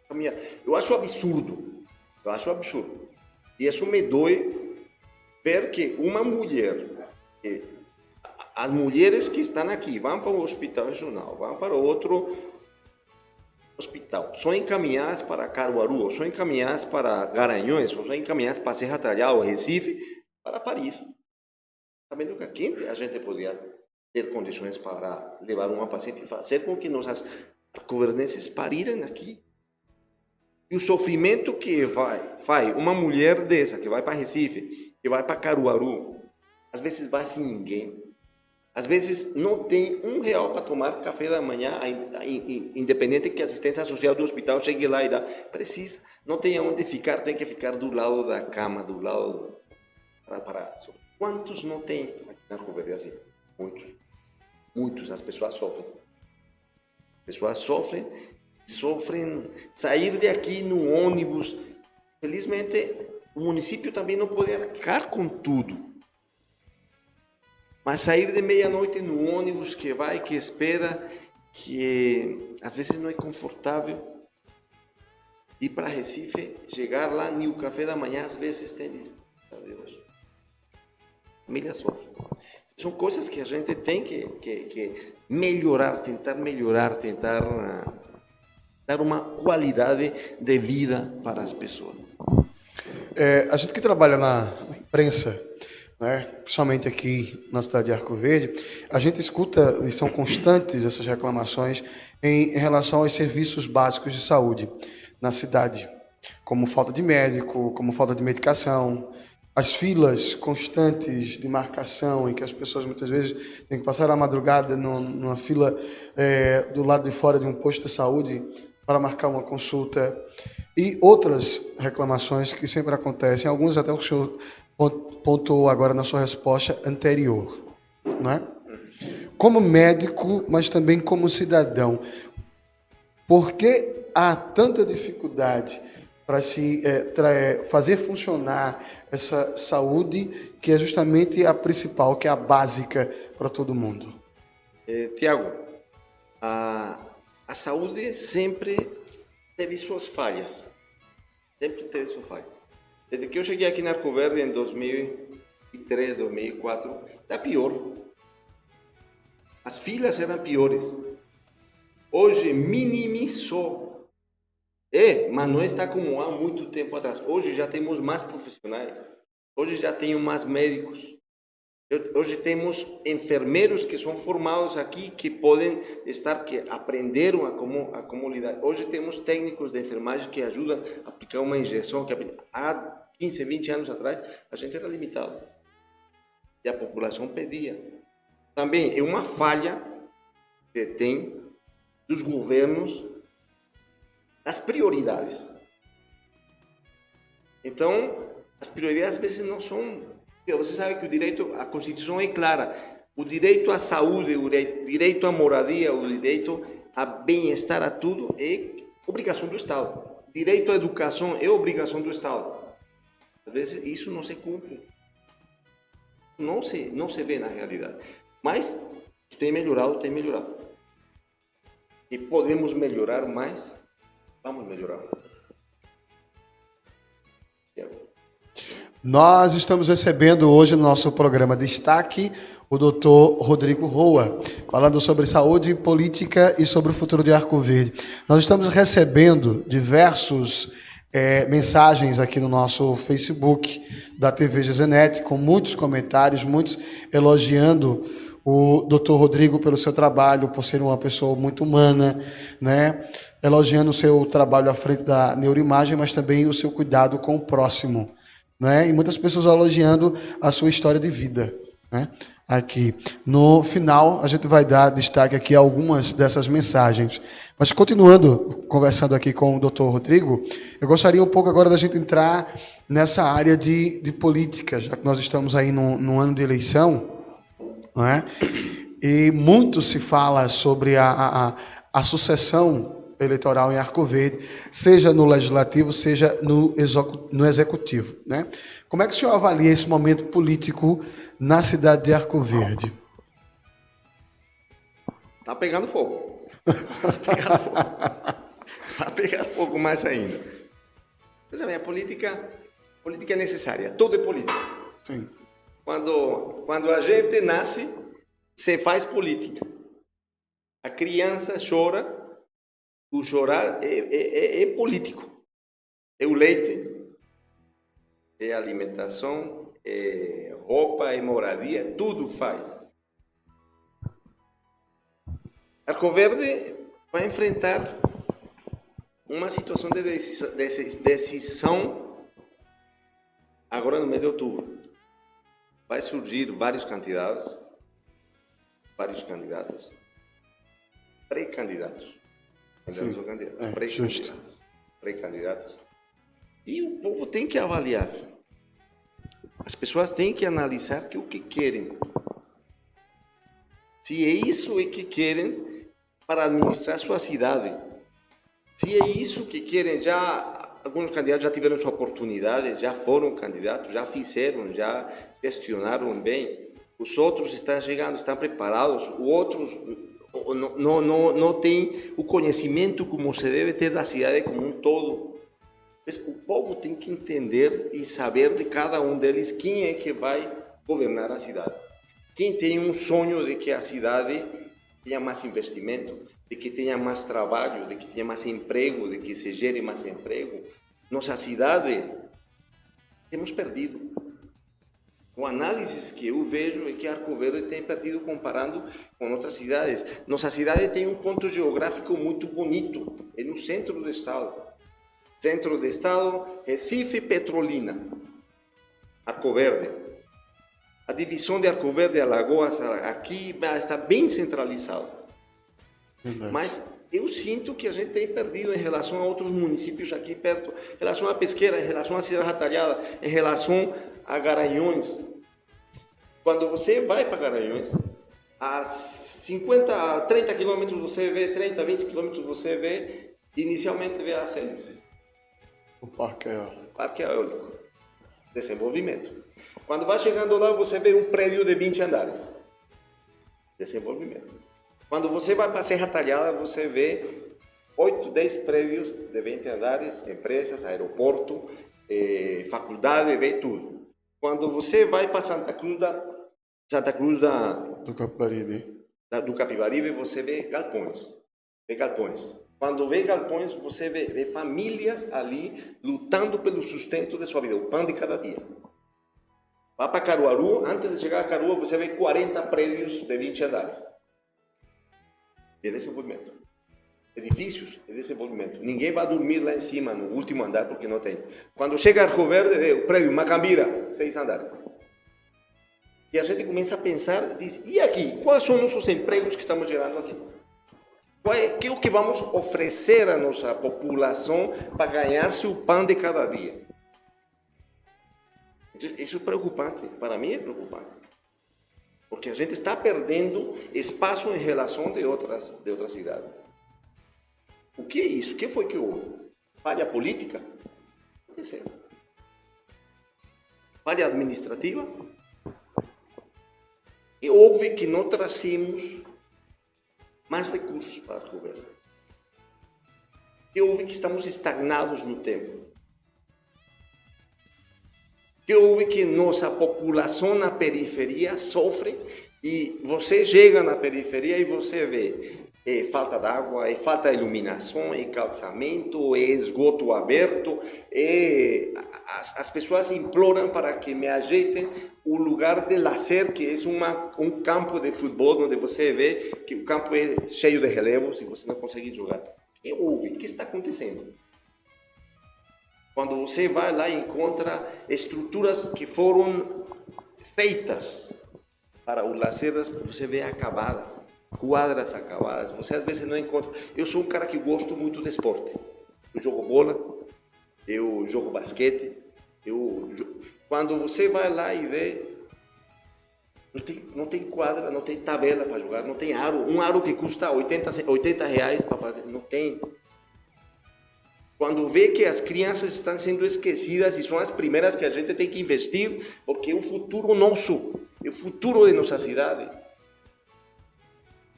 caminhar. Eu acho absurdo. E isso me dói ver que uma mulher, as mulheres que estão aqui vão para o hospital regional, vão para outro hospital, são encaminhadas para Caruaru, são encaminhadas para Garanhuns, são encaminhadas para Serra Talhada, Recife, para parir. Sabendo que aqui a gente poderia ter condições para levar uma paciente e fazer com que nossas governantes parirem aqui. E o sofrimento que vai uma mulher dessa, que vai para Recife, que vai para Caruaru, às vezes vai sem ninguém. Às vezes não tem R$1 para tomar café da manhã, independente que a assistência social do hospital chegue lá e dá. Precisa, não tem onde ficar, tem que ficar do lado da cama, do lado para. Quantos não tem aqui na Arco-Verde assim? Muitos, as pessoas sofrem sair de aqui no ônibus. Felizmente, o município também não pode arcar com tudo. Mas sair de meia-noite no ônibus que vai, que espera, que às vezes não é confortável. Ir para Recife, chegar lá, nem o café da manhã, às vezes tem Deus. A família sofre. São coisas que a gente tem que melhorar, tentar dar uma qualidade de vida para as pessoas. A gente que trabalha na imprensa, né, principalmente aqui na cidade de Arco Verde, a gente escuta, e são constantes essas reclamações em relação aos serviços básicos de saúde na cidade, como falta de médico, como falta de medicação, as filas constantes de marcação, em que as pessoas muitas vezes têm que passar a madrugada numa fila do lado de fora de um posto de saúde para marcar uma consulta, e outras reclamações que sempre acontecem, alguns até o senhor pontuou agora na sua resposta anterior, não é? Como médico, mas também como cidadão, por que há tanta dificuldade para se fazer funcionar essa saúde, que é justamente a principal, que é a básica para todo mundo? Tiago, a saúde sempre teve suas falhas. Desde que eu cheguei aqui na Arco Verde em 2003, 2004, era pior. As filas eram piores. Hoje minimizou. Mas não está como há muito tempo atrás. Hoje já temos mais profissionais. Hoje já tenho mais médicos. Hoje temos enfermeiros que são formados aqui, que podem que aprenderam a como lidar. Hoje temos técnicos de enfermagem que ajudam a aplicar uma injeção que há 15, 20 anos atrás a gente era limitado. E a população pedia. Também é uma falha que tem dos governos, das prioridades. Então, as prioridades às vezes não são... Você sabe que a Constituição é clara. O direito à saúde, o direito à moradia, o direito a bem-estar, a tudo, é obrigação do Estado. Direito à educação é obrigação do Estado. Às vezes isso não se cumpre. Não se vê na realidade. Mas tem melhorado. E podemos melhorar mais. Vamos melhorar. Nós estamos recebendo hoje no nosso programa Destaque o Dr. Rodrigo Roa, falando sobre saúde, política e sobre o futuro de Arco Verde. Nós estamos recebendo diversos mensagens aqui no nosso Facebook da TV GZNet, com muitos comentários, muitos elogiando o Dr. Rodrigo pelo seu trabalho, por ser uma pessoa muito humana, né? Elogiando o seu trabalho à frente da neuroimagem, mas também o seu cuidado com o próximo, né? E muitas pessoas elogiando a sua história de vida, né? aqui. No final, a gente vai dar destaque aqui a algumas dessas mensagens. Mas continuando, conversando aqui com o Dr. Rodrigo, eu gostaria um pouco agora da gente entrar nessa área de política, já que nós estamos aí no ano de eleição, não é? E muito se fala sobre a sucessão eleitoral em Arco Verde, seja no legislativo, seja no executivo, né? Como é que o senhor avalia esse momento político na cidade de Arco Verde? Tá pegando fogo. Tá pegando fogo. Tá pegando fogo mais ainda. Veja bem, a política é necessária. Tudo é política. Sim. Quando a gente nasce, se faz política. A criança chora. O chorar é político. É o leite, é alimentação, é roupa, é moradia, tudo faz. Arco Verde vai enfrentar uma situação de decisão agora no mês de outubro. Vai surgir vários candidatos, pré-candidatos. Sim, pré-candidatos. E o povo tem que avaliar. As pessoas têm que analisar o que querem. Se é isso que querem para administrar sua cidade. Se é isso que querem, alguns candidatos já tiveram sua oportunidade, já foram candidatos, já fizeram, já gestionaram bem. Os outros estão chegando, estão preparados. Os outros não tem o conhecimento como se deve ter da cidade como um todo. O povo tem que entender e saber de cada um deles quem é que vai governar a cidade. Quem tem um sonho de que a cidade tenha mais investimento, de que tenha mais trabalho, de que tenha mais emprego, de que se gere mais emprego. Nossa cidade, temos perdido. Com análises que eu vejo é que Arco Verde tem perdido comparando com outras cidades. Nossa cidade tem um ponto geográfico muito bonito, é no centro do estado. Centro do estado, Recife, Petrolina, Arco Verde. A divisão de Arco Verde e Alagoas aqui está bem centralizada. Mas eu sinto que a gente tem perdido em relação a outros municípios aqui perto, em relação a Pesqueira, em relação a Serra Talhada, em relação a Garanhuns. Quando você vai para Garanhuns, a 30 quilômetros você vê, 30, 20 quilômetros você vê, inicialmente vê as hélices. O parque eólico. Parque eólico. Desenvolvimento. Quando vai chegando lá, você vê um prédio de 20 andares. Desenvolvimento. Quando você vai para a Serra Talhada, você vê 8, 10 prédios de 20 andares, empresas, aeroporto, faculdade, vê tudo. Quando você vai para Santa Cruz do Capibaribe. Do Capibaribe, você vê galpões. Quando vê galpões, você vê famílias ali lutando pelo sustento de sua vida, o pão de cada dia. Vá para Caruaru, antes de chegar a Caruaru, você vê 40 prédios de 20 andares. É desenvolvimento. Edifícios é desenvolvimento. Ninguém vai dormir lá em cima, no último andar, porque não tem. Quando chega a Arco Verde, vê o prédio Macambira, 6 andares. E a gente começa a pensar, diz, e aqui? Quais são os nossos empregos que estamos gerando aqui? O que é o que vamos oferecer à nossa população para ganhar-se o pão de cada dia? Isso é preocupante. Para mim é preocupante. Porque a gente está perdendo espaço em relação de outras cidades. O que é isso? O que foi que houve? Falha política? Pode ser. Falha administrativa? E houve que não trazemos mais recursos para o governo. E houve que estamos estagnados no tempo. Que houve que nossa população na periferia sofre e você chega na periferia e você vê falta d'água, falta de iluminação, calçamento, esgoto aberto, as pessoas imploram para que me ajeitem o lugar de lazer, que é um campo de futebol, onde você vê que o campo é cheio de relevos e você não consegue jogar. O que houve? O que está acontecendo? Quando você vai lá e encontra estruturas que foram feitas para o Lacerdas, você vê acabadas, quadras acabadas, você às vezes não encontra. Eu sou um cara que gosto muito de esporte. Eu jogo bola, eu jogo basquete, quando você vai lá e vê, não tem quadra, não tem tabela para jogar, não tem aro, um aro que custa 80 reais para fazer, não tem. Quando vê que as crianças estão sendo esquecidas e são as primeiras que a gente tem que investir, porque é o futuro nosso, é o futuro de nossa cidade.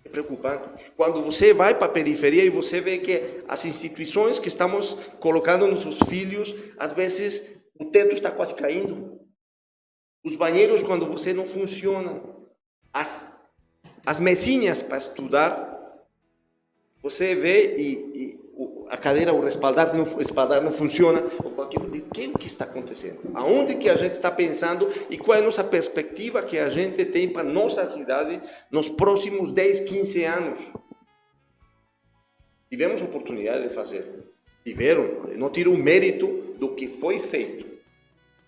É preocupante. Quando você vai para a periferia e você vê que as instituições que estamos colocando nos seus filhos, às vezes o teto está quase caindo. Os banheiros, quando você não funcionam. As mesinhas para estudar, você vê e a cadeira, o respaldar não funciona. O que está acontecendo? Aonde que a gente está pensando e qual é a nossa perspectiva que a gente tem para a nossa cidade nos próximos 10, 15 anos? Tivemos oportunidade de fazer. Não tiro o mérito do que foi feito.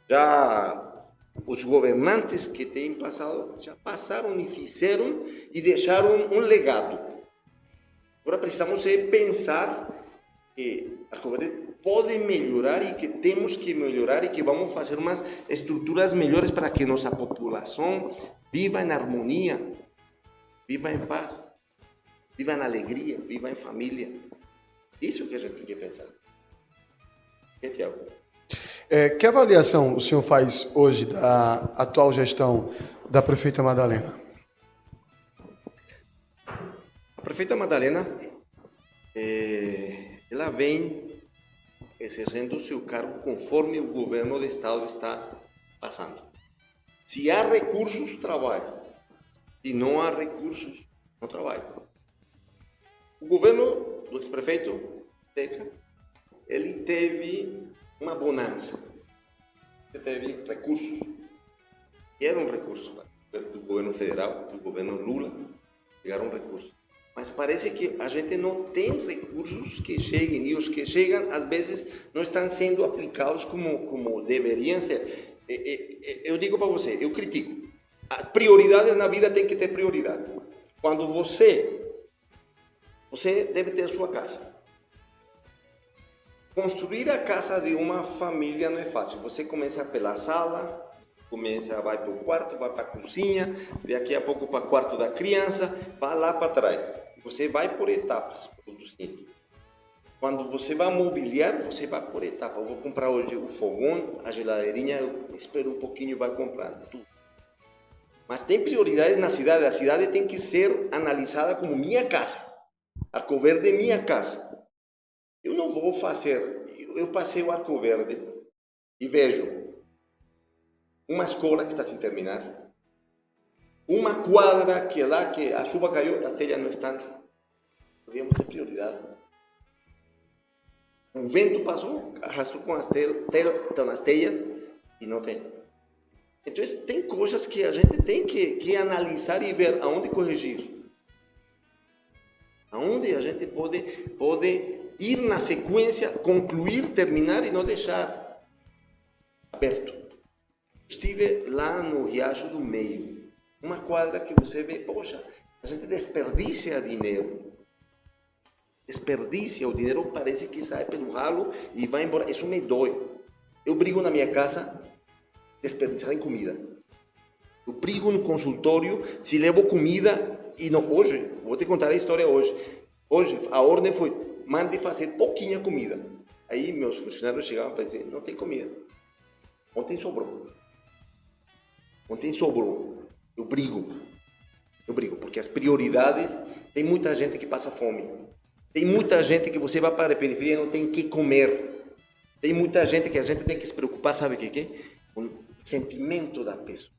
Já os governantes que têm passado, já passaram e fizeram e deixaram um legado. Agora precisamos pensar que Arco Verde pode melhorar e que temos que melhorar e que vamos fazer umas estruturas melhores para que nossa população viva em harmonia, viva em paz, viva em alegria, viva em família. Isso é o que a gente tem que pensar. E Tiago? Que avaliação o senhor faz hoje da atual gestão da prefeita Madalena? A prefeita Madalena, ela vem exercendo o seu cargo conforme o governo do estado está passando. Se há recursos, trabalha. Se não há recursos, não trabalha. O governo do ex-prefeito Teca, ele teve uma bonança. Ele teve recursos. E eram recursos do governo federal, do governo Lula, chegaram recursos. Mas parece que a gente não tem recursos que cheguem, e os que chegam, às vezes, não estão sendo aplicados como deveriam ser. Eu digo para você, eu critico. As prioridades na vida tem que ter prioridades. Quando você deve ter a sua casa. Construir a casa de uma família não é fácil. Você começa pela sala, vai para o quarto, vai para a cozinha, daqui a pouco para o quarto da criança, vai lá para trás. Você vai por etapas produzindo. Quando você vai mobiliar, você vai por etapas. Eu vou comprar hoje o fogão, a geladeirinha, eu espero um pouquinho e vai comprar tudo. Mas tem prioridades na cidade. A cidade tem que ser analisada como minha casa. Arco Verde é minha casa. Eu não vou fazer... Eu passei o Arco Verde e vejo uma escola que está sem terminar, uma quadra que lá que a chuva caiu, as telhas não estão. Devíamos ter prioridade. O vento passou, arrastou com as telhas e não tem. Então, tem coisas que a gente tem que analisar e ver aonde corrigir. Aonde a gente pode ir na sequência, concluir, terminar e não deixar aberto. Estive lá no Riacho do Meio, uma quadra que você vê, poxa, a gente desperdiça dinheiro. Desperdiça, o dinheiro parece que sai pelo ralo e vai embora. Isso me dói. Eu brigo na minha casa, desperdiçar em comida. Eu brigo no consultório, se levo comida e não. Hoje, vou te contar a história hoje. Hoje, a ordem foi, mande fazer pouquinha comida. Aí meus funcionários chegavam para dizer, não tem comida. Ontem sobrou. Eu brigo, porque as prioridades, tem muita gente que passa fome. Tem muita gente que você vai para a periferia e não tem o que comer. Tem muita gente que a gente tem que se preocupar, sabe o que? Com o sentimento da pessoa,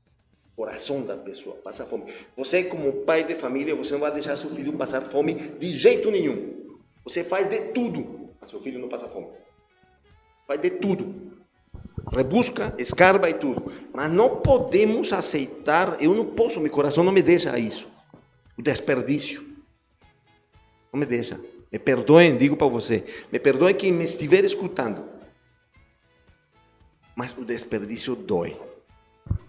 o coração da pessoa, passa fome. Você, como pai de família, você não vai deixar seu filho passar fome de jeito nenhum. Você faz de tudo, mas seu filho não passa fome. Faz de tudo. Rebusca, escarba e tudo. Mas não podemos aceitar, eu não posso, meu coração não me deixa isso. O desperdício. Não me deixa. Me perdoem, digo para você. Me perdoem quem me estiver escutando. Mas o desperdício dói.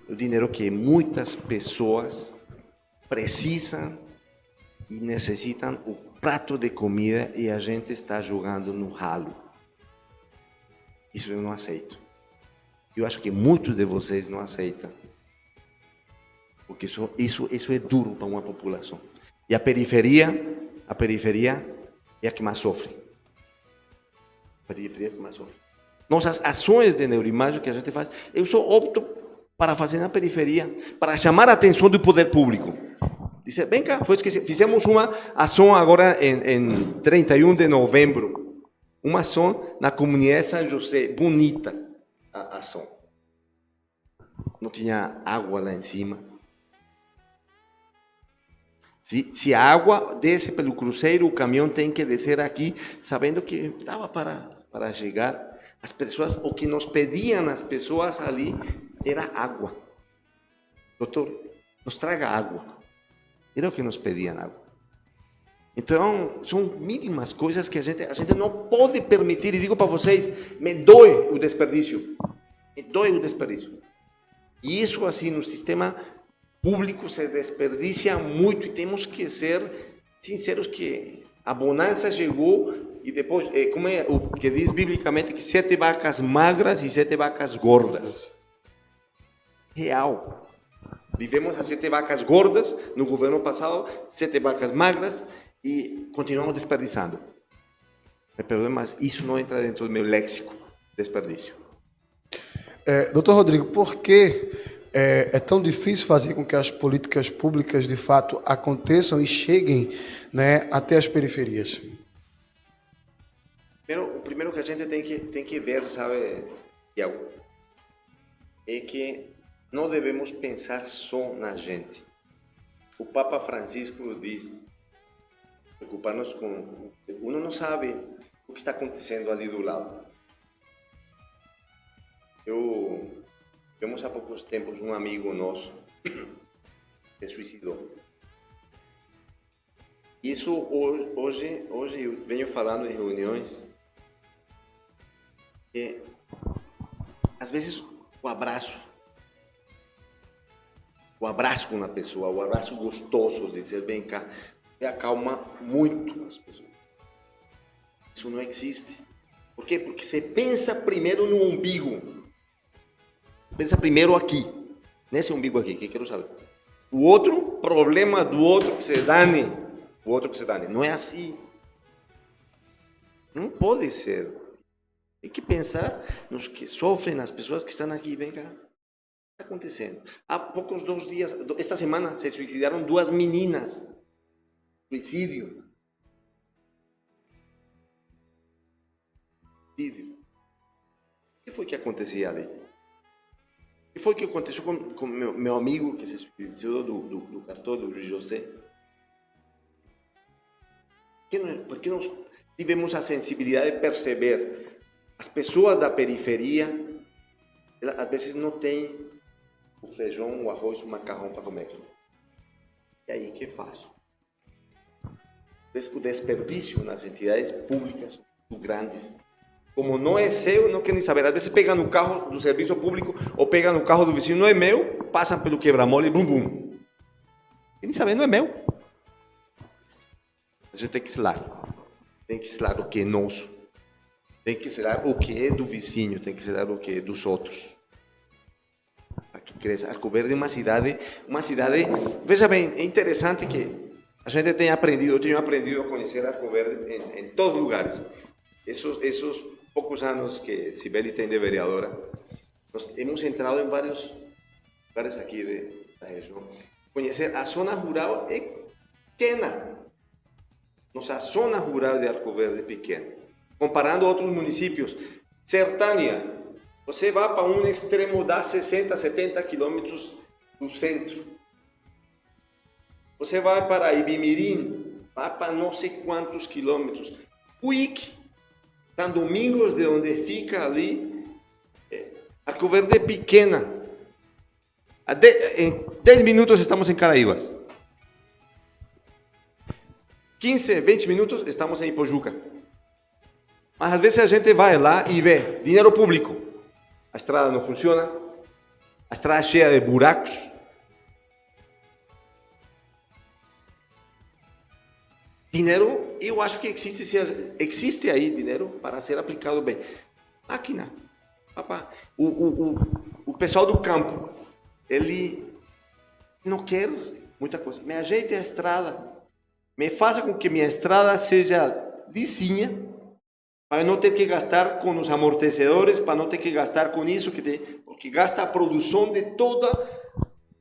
O dinheiro que muitas pessoas precisam e necessitam o prato de comida e a gente está jogando no ralo. Isso eu não aceito. Eu acho que muitos de vocês não aceitam. Porque isso é duro para uma população. E a periferia é a que mais sofre. A periferia é a que mais sofre. Nossas ações de neuroimagem que a gente faz, eu só opto para fazer na periferia, para chamar a atenção do poder público. Dizer, vem cá, fizemos uma ação agora em 31 de novembro, uma ação na comunidade São José, bonita a ação. Não tinha água lá em cima. Se a água desce pelo cruzeiro, o caminhão tem que descer aqui, sabendo que dava para chegar. As pessoas, o que nos pediam as pessoas ali era água. Doutor, nos traga água. Era o que nos pediam, água. Então, são mínimas coisas que a gente não pode permitir. E digo para vocês, me dói o desperdício. Me dói o desperdício. E isso, assim, no sistema público se desperdicia muito. E temos que ser sinceros que a bonança chegou e depois, como é o que diz biblicamente, que 7 vacas magras e 7 vacas gordas. Real. Vivemos as 7 vacas gordas no governo passado, 7 vacas magras e continuamos desperdiçando. Me perdoe, mas isso não entra dentro do meu léxico, desperdício. Doutor Rodrigo, por que é tão difícil fazer com que as políticas públicas de fato aconteçam e cheguem, né, até as periferias? O primeiro que a gente tem que ver, sabe, Tiago, é que não devemos pensar só na gente. O Papa Francisco diz, preocupar-nos com... Uno não sabe o que está acontecendo ali do lado. Vemos há poucos tempos um amigo nosso se suicidou. Isso hoje eu venho falando em reuniões que às vezes o abraço com uma pessoa, o abraço gostoso de dizer vem cá, acalma muito as pessoas. Isso não existe. Por quê? Porque você pensa primeiro no umbigo. Pensa primeiro aqui, nesse umbigo aqui, que quero saber. O outro, problema do outro que se dane. O outro que se dane. Não é assim. Não pode ser. Tem que pensar nos que sofrem, nas pessoas que estão aqui. Vem cá. O que está acontecendo? Há poucos 2 dias, esta semana, se suicidaram 2 meninas. Suicídio. O que foi que acontecia ali? O que foi que aconteceu com meu amigo que se suicidou do cartório, do José? Porque nós tivemos a sensibilidade de perceber as pessoas da periferia, elas, às vezes não têm o feijão, o arroz, o macarrão para comer. E aí, o que faço? O desperdício nas entidades públicas muito grandes. Como não é seu, não querem saber. Às vezes pegam no carro do serviço público ou pegam no carro do vizinho, não é meu, passam pelo quebra-mola e bum, bum. Querem saber, não é meu. A gente tem que selar. Tem que selar o que é nosso. Tem que selar o que é do vizinho, tem que selar o que é dos outros. Para que cresça. Arco Verde é uma cidade... Veja bem, é interessante que a gente tenha aprendido, eu tenho aprendido a conhecer Arco Verde em todos os lugares. Esses poucos anos que Cibele tem de vereadora, nós hemos entrado em vários lugares aqui da região. Conhecer a zona rural é pequena. Nossa zona rural de Arco Verde é pequena. Comparando a outros municípios, Sertânia, você vai para um extremo, dá 60, 70 quilômetros do centro. Você vai para Ibimirim, vai para não sei quantos quilômetros. Uíque, São Domingos, de onde fica ali, Arco Verde é pequena. Em 10 minutos estamos em Caraíbas. 15, 20 minutos estamos em Ipojuca. Mas às vezes a gente vai lá e vê dinheiro público. A estrada não funciona, a estrada é cheia de buracos. Dinheiro, eu acho que existe aí dinheiro para ser aplicado bem. Máquina. Papá, o pessoal do campo, ele não quer muita coisa. Me ajeite a estrada. Me faça com que minha estrada seja lisinha, para não ter que gastar com os amortecedores, para não ter que gastar com isso, porque gasta a produção de toda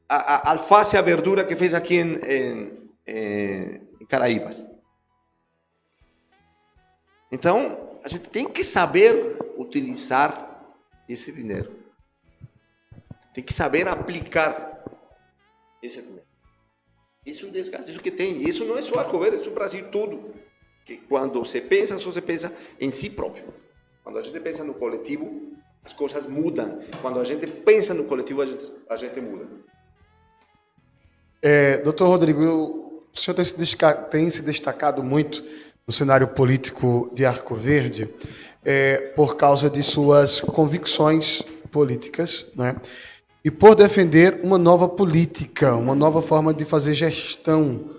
a alface e a verdura que fez aqui em Caraíbas. Então, a gente tem que saber utilizar esse dinheiro. Tem que saber aplicar esse dinheiro. Isso é um desgaste, isso que tem. Isso não é só Arco Verde, isso é o Brasil todo. Que quando se pensa, só se pensa em si próprio. Quando a gente pensa no coletivo, as coisas mudam. Quando a gente pensa no coletivo, a gente muda. Doutor Rodrigo, o senhor tem se destacado muito no cenário político de Arco Verde por causa de suas convicções políticas, né? E por defender uma nova política, uma nova forma de fazer gestão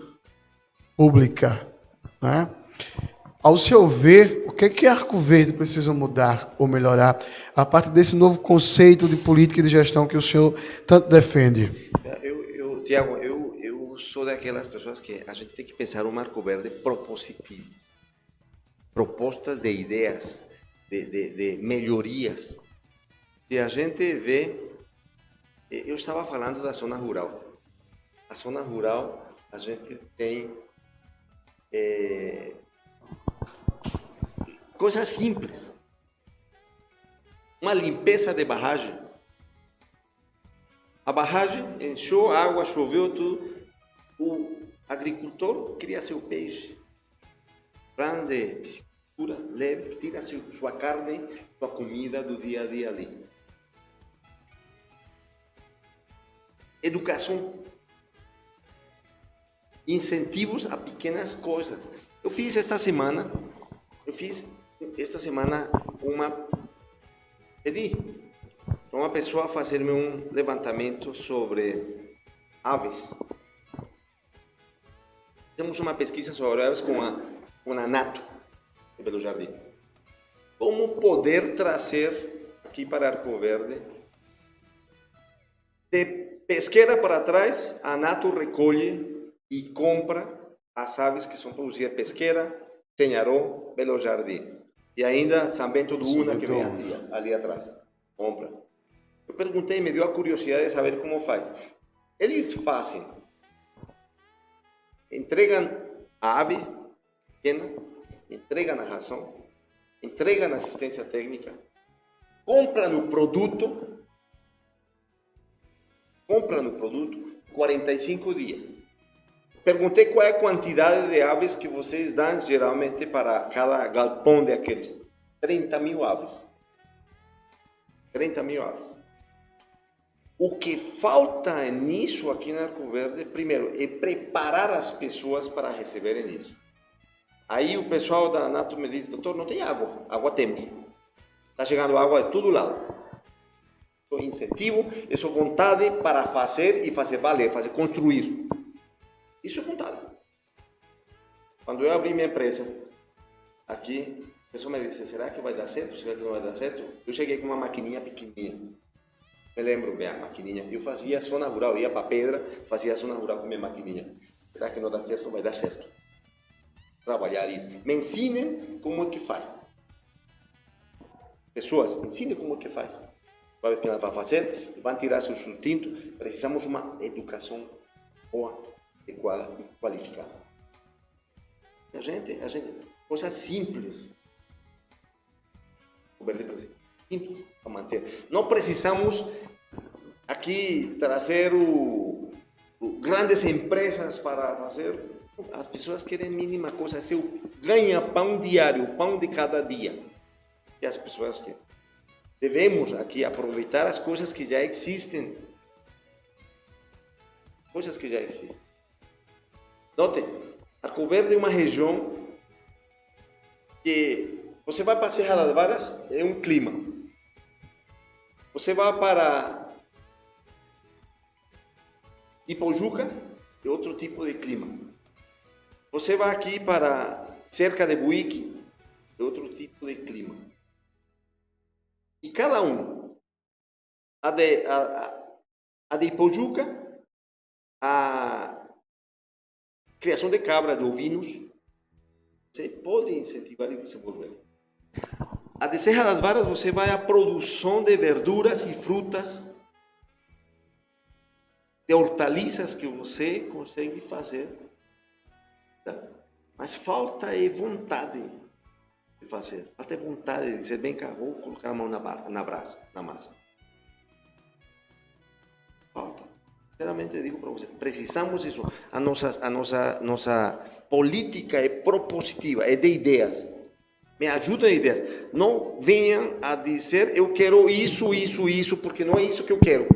pública, né? Ao seu ver, o que Arco Verde precisa mudar ou melhorar a partir desse novo conceito de política e de gestão que o senhor tanto defende? Tiago, eu sou daquelas pessoas que a gente tem que pensar um Arco Verde propositivo. Propostas de ideias, de melhorias. E a gente vê... Eu estava falando da zona rural. A zona rural, a gente tem coisas simples. Uma limpeza de barragem. A barragem encheu, a água choveu, tudo. O agricultor cria seu peixe. Grande, piscicultura, leve, tira sua carne, sua comida do dia a dia ali. Educação, incentivos a pequenas coisas. Eu fiz esta semana pedi para uma pessoa fazer-me um levantamento sobre aves. Temos uma pesquisa sobre aves com a Nato de Belo Jardim. Como poder trazer aqui para Arco Verde de pesqueira para trás, a Nato recolhe e compra as aves que são produzidas pesqueira, Senharó, Belo Jardim. E ainda São Bento do Una, que vem ali atrás. Compra. Eu perguntei, me deu a curiosidade de saber como faz. Eles fazem, entregam a ave pequena, entregam a ração, entregam a assistência técnica, compram o produto 45 dias. Perguntei qual é a quantidade de aves que vocês dão geralmente para cada galpão daqueles. 30 mil aves. 30 mil aves. O que falta nisso aqui na Arco Verde, primeiro, é preparar as pessoas para receberem isso. Aí o pessoal da Nato me diz, doutor, não tem água. Água temos. Está chegando água de todo lado. Incentivo, isso é vontade para fazer e fazer valer, fazer construir. Isso é vontade. Quando eu abri minha empresa, aqui, a pessoa me disse, será que vai dar certo? Será que não vai dar certo? Eu cheguei com uma maquininha pequenininha. Me lembro bem a maquininha. Eu fazia zona rural, ia para Pedra, fazia zona rural com minha maquininha. Será que não dá certo? Vai dar certo. Trabalhar aí. Me ensinem como é que faz. Pessoas, me ensinem como é que faz. Vai ver o que ela vai fazer, vão tirar seu sustento. Precisamos uma educação boa, adequada e qualificada. A gente, coisas simples. Simples para manter. Não precisamos aqui trazer grandes empresas para fazer. As pessoas querem a mínima coisa, seu ganha-pão diário, pão de cada dia. E as pessoas querem. Devemos aqui aproveitar as coisas que já existem. Coisas que já existem. Note, Arco Verde é uma região que você vai para a Serra das Varas, é um clima. Você vai para Ipojuca, é outro tipo de clima. você vai aqui para cerca de Buíque, é outro tipo de clima. E cada um, a de Ipojuca, a criação de cabra, de ovinos, você pode incentivar e desenvolver. A de Serra das Varas, você vai à produção de verduras e frutas, de hortaliças que você consegue fazer. Tá? Mas falta vontade de fazer. Falta vontade de dizer, bem cá, vou colocar a mão na brasa, na massa. Falta. Sinceramente digo para você, precisamos disso. A nossa política é propositiva, é de ideias. Me ajudem em ideias. Não venham a dizer, eu quero isso, porque não é isso que eu quero.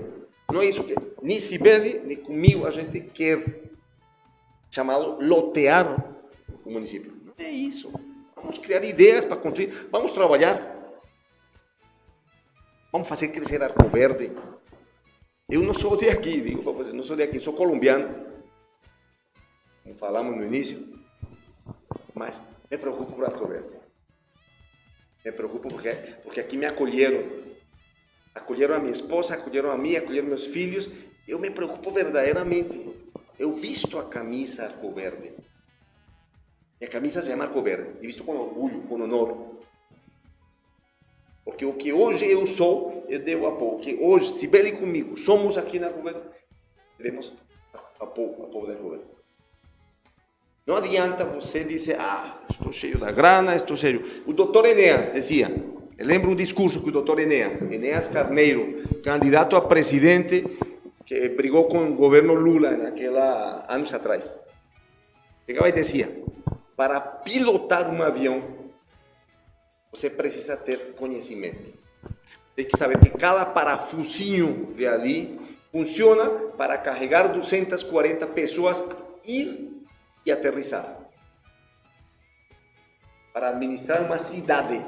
Não é isso que nem Cibele, nem comigo a gente quer chamá-lo lotear o município. Não é isso. Vamos criar ideias para construir. Vamos trabalhar. Vamos fazer crescer Arco Verde. Eu não sou de aqui, digo para vocês, não sou de aqui, sou colombiano. Como falamos no início. Mas me preocupo por Arco Verde. Me preocupo porque aqui me acolheram. Acolheram a minha esposa, acolheram a mim, acolheram meus filhos. Eu me preocupo verdadeiramente. Eu visto a camisa Arco Verde. Minha camisa se chama Arco Verde. E visto com orgulho, com honor. Porque o que hoje eu sou, eu devo apoio. Que hoje, Cibele e comigo, somos aqui na Arco Verde, devemos apoio ao povo da Arco Verde. Não adianta você dizer, estou cheio da grana, estou cheio. O doutor Enéas dizia, eu lembro um discurso que o doutor Enéas Carneiro, candidato a presidente, que brigou com o governo Lula anos atrás. Chegava e dizia, para pilotar um avião, você precisa ter conhecimento. Tem que saber que cada parafusinho de ali funciona para carregar 240 pessoas, ir e aterrissar. Para administrar uma cidade,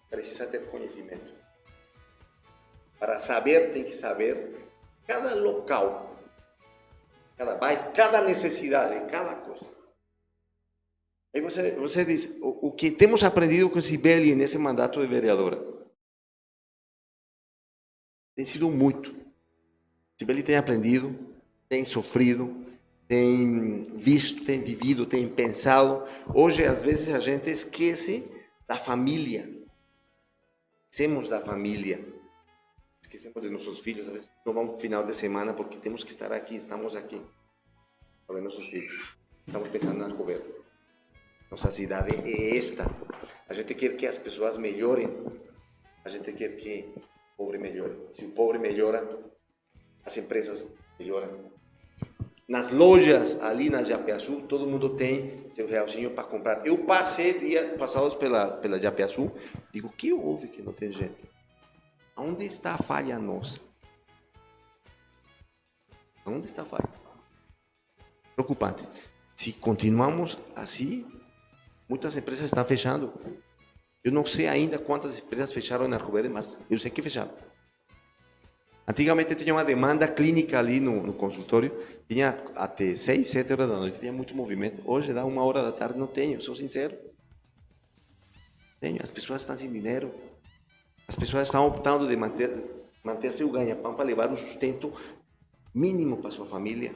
precisa ter conhecimento. Para saber, tem que saber cada local, cada bairro, cada necessidade, cada coisa. Aí você diz, o que temos aprendido com Cibele nesse mandato de vereadora tem sido muito. Cibele tem aprendido, tem sofrido, tem visto, tem vivido, tem pensado. Hoje, às vezes, a gente esquece da família. Esquecemos da família. Esquecemos de nossos filhos. Às vezes, não vamos no final de semana porque temos que estar aqui, estamos aqui. Para nossos filhos. Estamos pensando na Arco Verde. Nossa cidade é esta. A gente quer que as pessoas melhorem. A gente quer que o pobre melhore. Se o pobre melhora, as empresas melhoram. Nas lojas ali na Japiaçu, todo mundo tem seu realzinho para comprar. Eu passei dias passados pela Japiaçu, digo, o que houve que não tem gente? Onde está a falha nossa? Onde está a falha? Preocupante. Se continuamos assim, muitas empresas estão fechando. Eu não sei ainda quantas empresas fecharam na Arco Verde, mas eu sei que fecharam. Antigamente tinha uma demanda clínica ali no consultório, tinha até 6, 7 horas da noite, tinha muito movimento. Hoje, dá 1h da tarde, não tenho, sou sincero. Tenho, as pessoas estão sem dinheiro, as pessoas estão optando de manter seu ganha-pão para levar um sustento mínimo para sua família.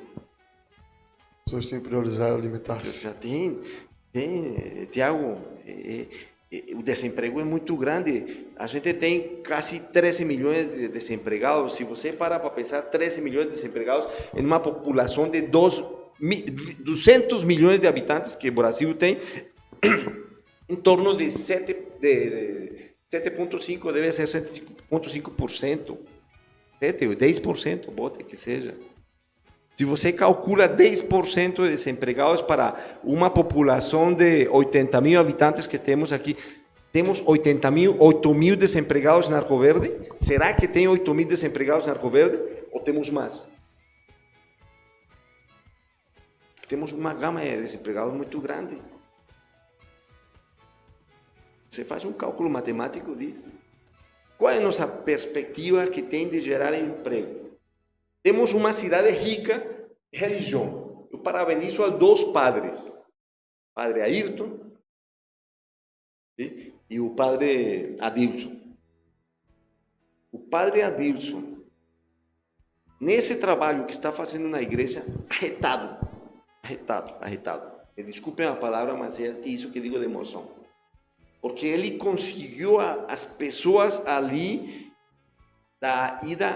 As pessoas têm priorizado alimentar-se. Já tem, Tiago, o desemprego é muito grande. A gente tem quase 13 milhões de desempregados. Se você parar para pensar, 13 milhões de desempregados em uma população de 200 milhões de habitantes que o Brasil tem, em torno de 7,5%, deve ser 7,5%, 7 ou 10%, bote que seja. Se você calcula 10% de desempregados para uma população de 80 mil habitantes que temos aqui, temos 8 mil desempregados na Arco Verde? Será que tem 8 mil desempregados na Arco Verde? Ou temos mais? Temos uma gama de desempregados muito grande. Você faz um cálculo matemático disso. Qual é a nossa perspectiva que tem de gerar emprego? Temos uma cidade rica de religião. Eu parabenizo aos dois padres, padre Ayrton, sim, e o padre Adilson. O padre Adilson, nesse trabalho que está fazendo na igreja, arretado. Me desculpem a palavra, mas é isso que digo de emoção. Porque ele conseguiu as pessoas ali, da ida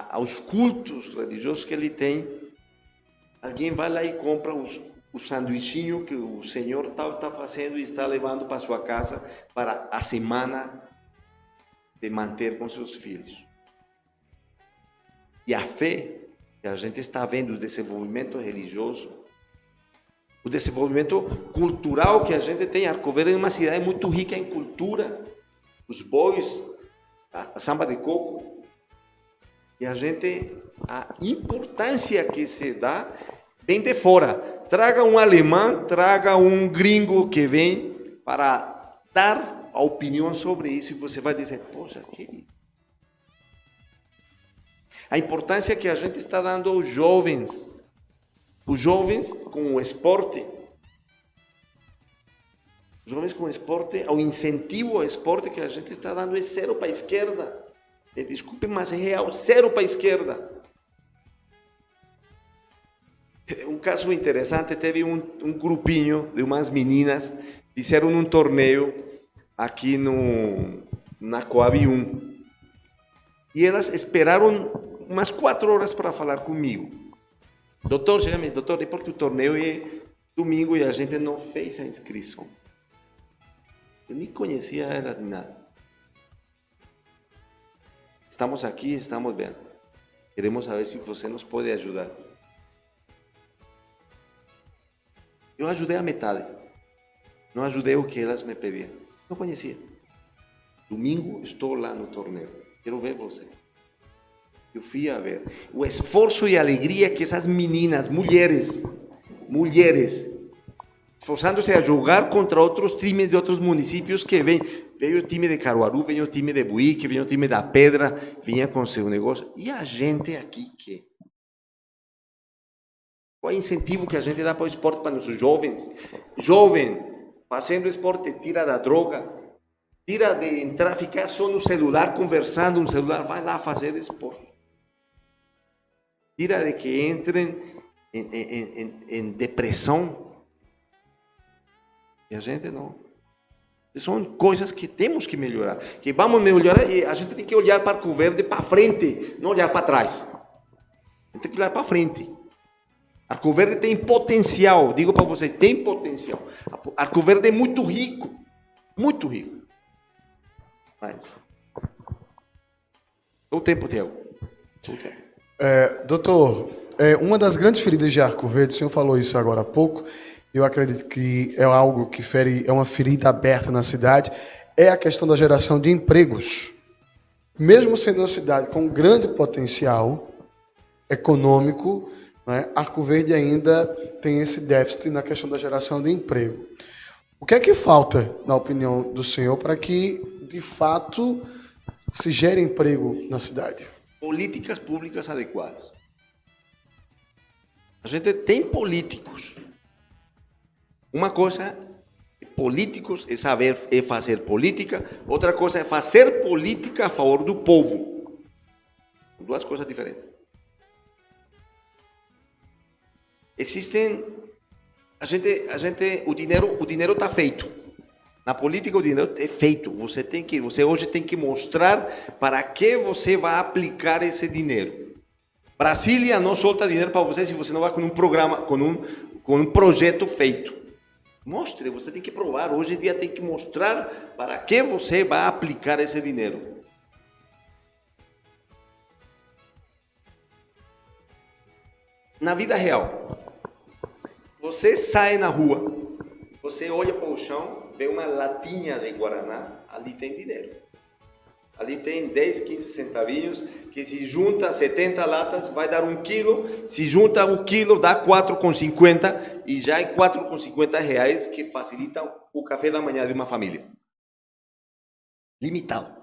aos cultos religiosos que ele tem. Alguém vai lá e compra o sanduichinho que o senhor tal está fazendo e está levando para sua casa para a semana de manter com seus filhos. E a fé que a gente está vendo, o desenvolvimento religioso, o desenvolvimento cultural que a gente tem. Arco Verde é uma cidade muito rica em cultura, os bois, a samba de coco, e a importância que se dá vem de fora. Traga um alemão, traga um gringo que vem para dar a opinião sobre isso, e você vai dizer, poxa, que é isso? A importância que a gente está dando aos jovens, os jovens com o esporte, ao incentivo ao esporte que a gente está dando é zero para a esquerda. Desculpe, mas é real, zero para a esquerda. Um caso interessante, teve um grupinho de umas meninas, fizeram um torneio aqui na Coab 1. E elas esperaram umas 4 horas para falar comigo. Doutor, chega-me, doutor, é porque o torneio é domingo e a gente não fez a inscrição. Eu nem conhecia ela de nada. Estamos aqui, estamos bem. Queremos saber se você nos pode ajudar. Eu ajudei a metade. Não ajudei o que elas me pediram. Não conhecia. Domingo estou lá no torneio. Quero ver vocês. Eu fui a ver o esforço e a alegria que essas meninas, mulheres, esforçando-se a jogar contra outros times de outros municípios que vêm. Veio o time de Caruaru, veio o time de Buíque, veio o time da Pedra, vinha com seu negócio. E a gente aqui, qual é o incentivo que a gente dá para o esporte para nossos jovens? Jovem, fazendo esporte, tira da droga, tira de entrar, ficar só no celular, conversando no celular, vai lá fazer esporte. Tira de que entrem em depressão. E a gente não. São coisas que temos que melhorar. Que vamos melhorar e a gente tem que olhar para Arco Verde para frente, não olhar para trás. A gente tem que olhar para frente. Arco Verde tem potencial, digo para vocês, tem potencial. Arco Verde é muito rico, muito rico. Mas o tempo, Tiago. Doutor, uma das grandes feridas de Arco Verde, o senhor falou isso agora há pouco, eu acredito que é algo que é uma ferida aberta na cidade, é a questão da geração de empregos. Mesmo sendo uma cidade com grande potencial econômico, né, Arco Verde ainda tem esse déficit na questão da geração de emprego. O que é que falta, na opinião do senhor, para que, de fato, se gere emprego na cidade? Políticas públicas adequadas. A gente tem políticos. Uma coisa, políticos é saber fazer política, outra coisa é fazer política a favor do povo. Duas coisas diferentes. Existem, o dinheiro está feito. Na política o dinheiro é feito. Você hoje tem que mostrar para que você vai aplicar esse dinheiro. Brasília não solta dinheiro para você se você não vai com um programa, com um projeto feito. Mostre, você tem que provar. Hoje em dia tem que mostrar para que você vai aplicar esse dinheiro. Na vida real, você sai na rua, você olha para o chão, vê uma latinha de Guaraná, ali tem dinheiro. Ali tem 10, 15 centavinhos, que se junta 70 latas, vai dar 1 quilo. Se junta 1 quilo, dá 4,50 e já é 4,50 reais que facilitam o café da manhã de uma família. Limitado.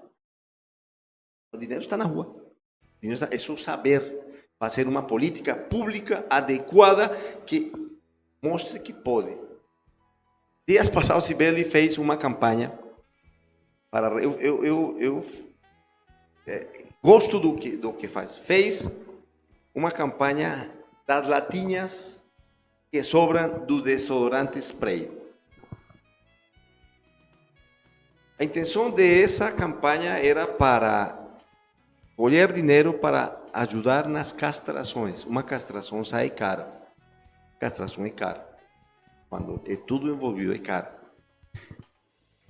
O dinheiro está na rua. O dinheiro é só saber fazer uma política pública adequada que mostre que pode. Dias passados, Cibele fez uma campanha para... Eu gosto do que faz. Fez uma campanha das latinhas que sobram do desodorante spray. A intenção dessa campanha era para colher dinheiro para ajudar nas castrações. Uma castração sai cara. Castração é cara. Quando é tudo envolvido, é caro.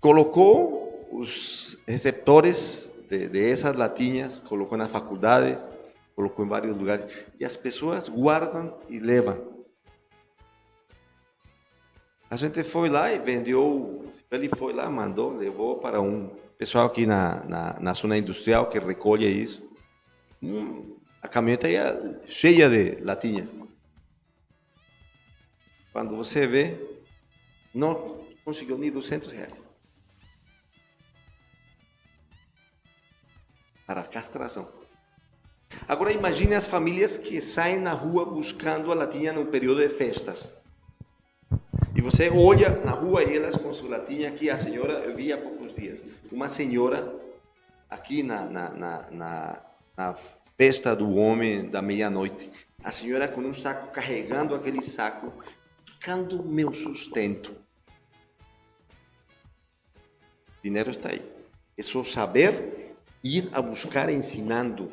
Colocou os receptores de essas latinhas, colocou nas faculdades, colocou em vários lugares, e as pessoas guardam e levam. A gente foi lá e vendeu, ele foi lá, mandou, levou para um pessoal aqui na zona industrial que recolhe isso. A caminhoneta ia cheia de latinhas. Quando você vê, não conseguiu nem R$200 para a castração. Agora imagine as famílias que saem na rua buscando a latinha no período de festas. E você olha na rua e elas com sua latinha aqui, a senhora, eu vi há poucos dias, uma senhora aqui na festa do homem da meia-noite, a senhora com um saco, carregando aquele saco, buscando meu sustento. O dinheiro está aí. É só saber ir a buscar ensinando.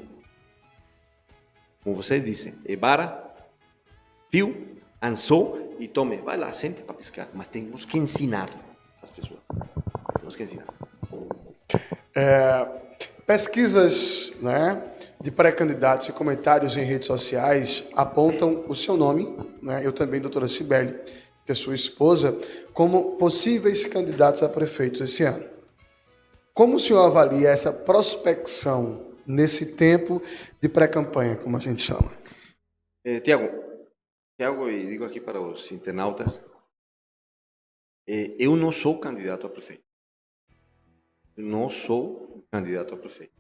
Como vocês dizem, é vara, fio, anzol e tome. Vai lá, sente para pescar. Mas temos que ensinar as pessoas. Temos que ensinar. Pesquisas, né, de pré-candidatos e comentários em redes sociais apontam o seu nome, né, eu também, doutora Cibele, que é sua esposa, como possíveis candidatos a prefeitos esse ano. Como o senhor avalia essa prospecção nesse tempo de pré-campanha, como a gente chama? Tiago, e digo aqui para os internautas, eu não sou candidato a prefeito. Não sou candidato a prefeito.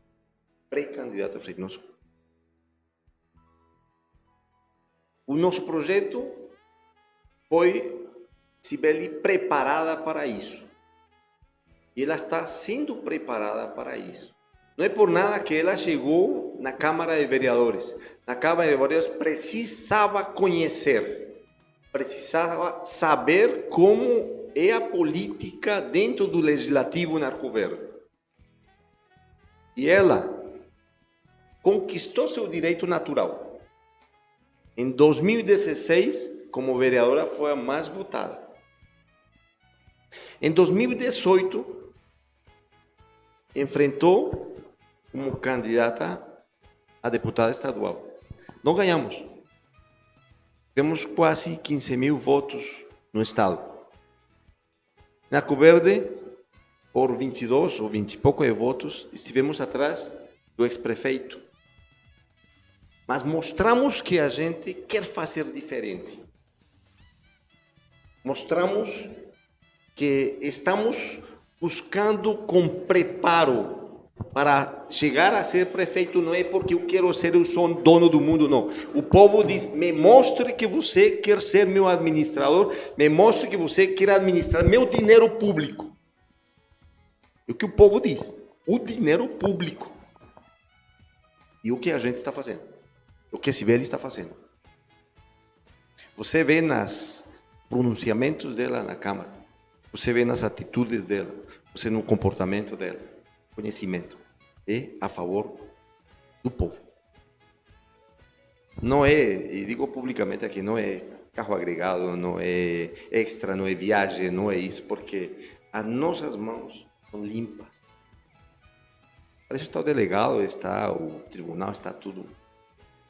Pré-candidato a prefeito, não sou. O nosso projeto foi, Cibele, preparada para isso. E ela está sendo preparada para isso. Não é por nada que ela chegou na Câmara de Vereadores. Na Câmara de Vereadores precisava conhecer, precisava saber como é a política dentro do Legislativo em Arco Verde. E ela conquistou seu direito natural. Em 2016, como vereadora, foi a mais votada. Em 2018, enfrentou como candidata a deputada estadual. Não ganhamos. Temos quase 15 mil votos no estado. Na Arco Verde, por 22 ou 20 e pouco de votos, estivemos atrás do ex-prefeito. Mas mostramos que a gente quer fazer diferente. Mostramos que estamos buscando com preparo para chegar a ser prefeito. Não é porque eu quero ser o dono do mundo, não. O povo diz, me mostre que você quer ser meu administrador, me mostre que você quer administrar meu dinheiro público. É o que o povo diz, o dinheiro público. E o que a gente está fazendo? O que a Cibele está fazendo? Você vê nos pronunciamentos dela na Câmara, você vê nas atitudes dela, você no comportamento dela, conhecimento. É a favor do povo. Não é, e digo publicamente aqui, não é carro agregado, não é extra, não é viagem, não é isso, porque as nossas mãos são limpas. Parece que está o delegado, está o tribunal, está tudo.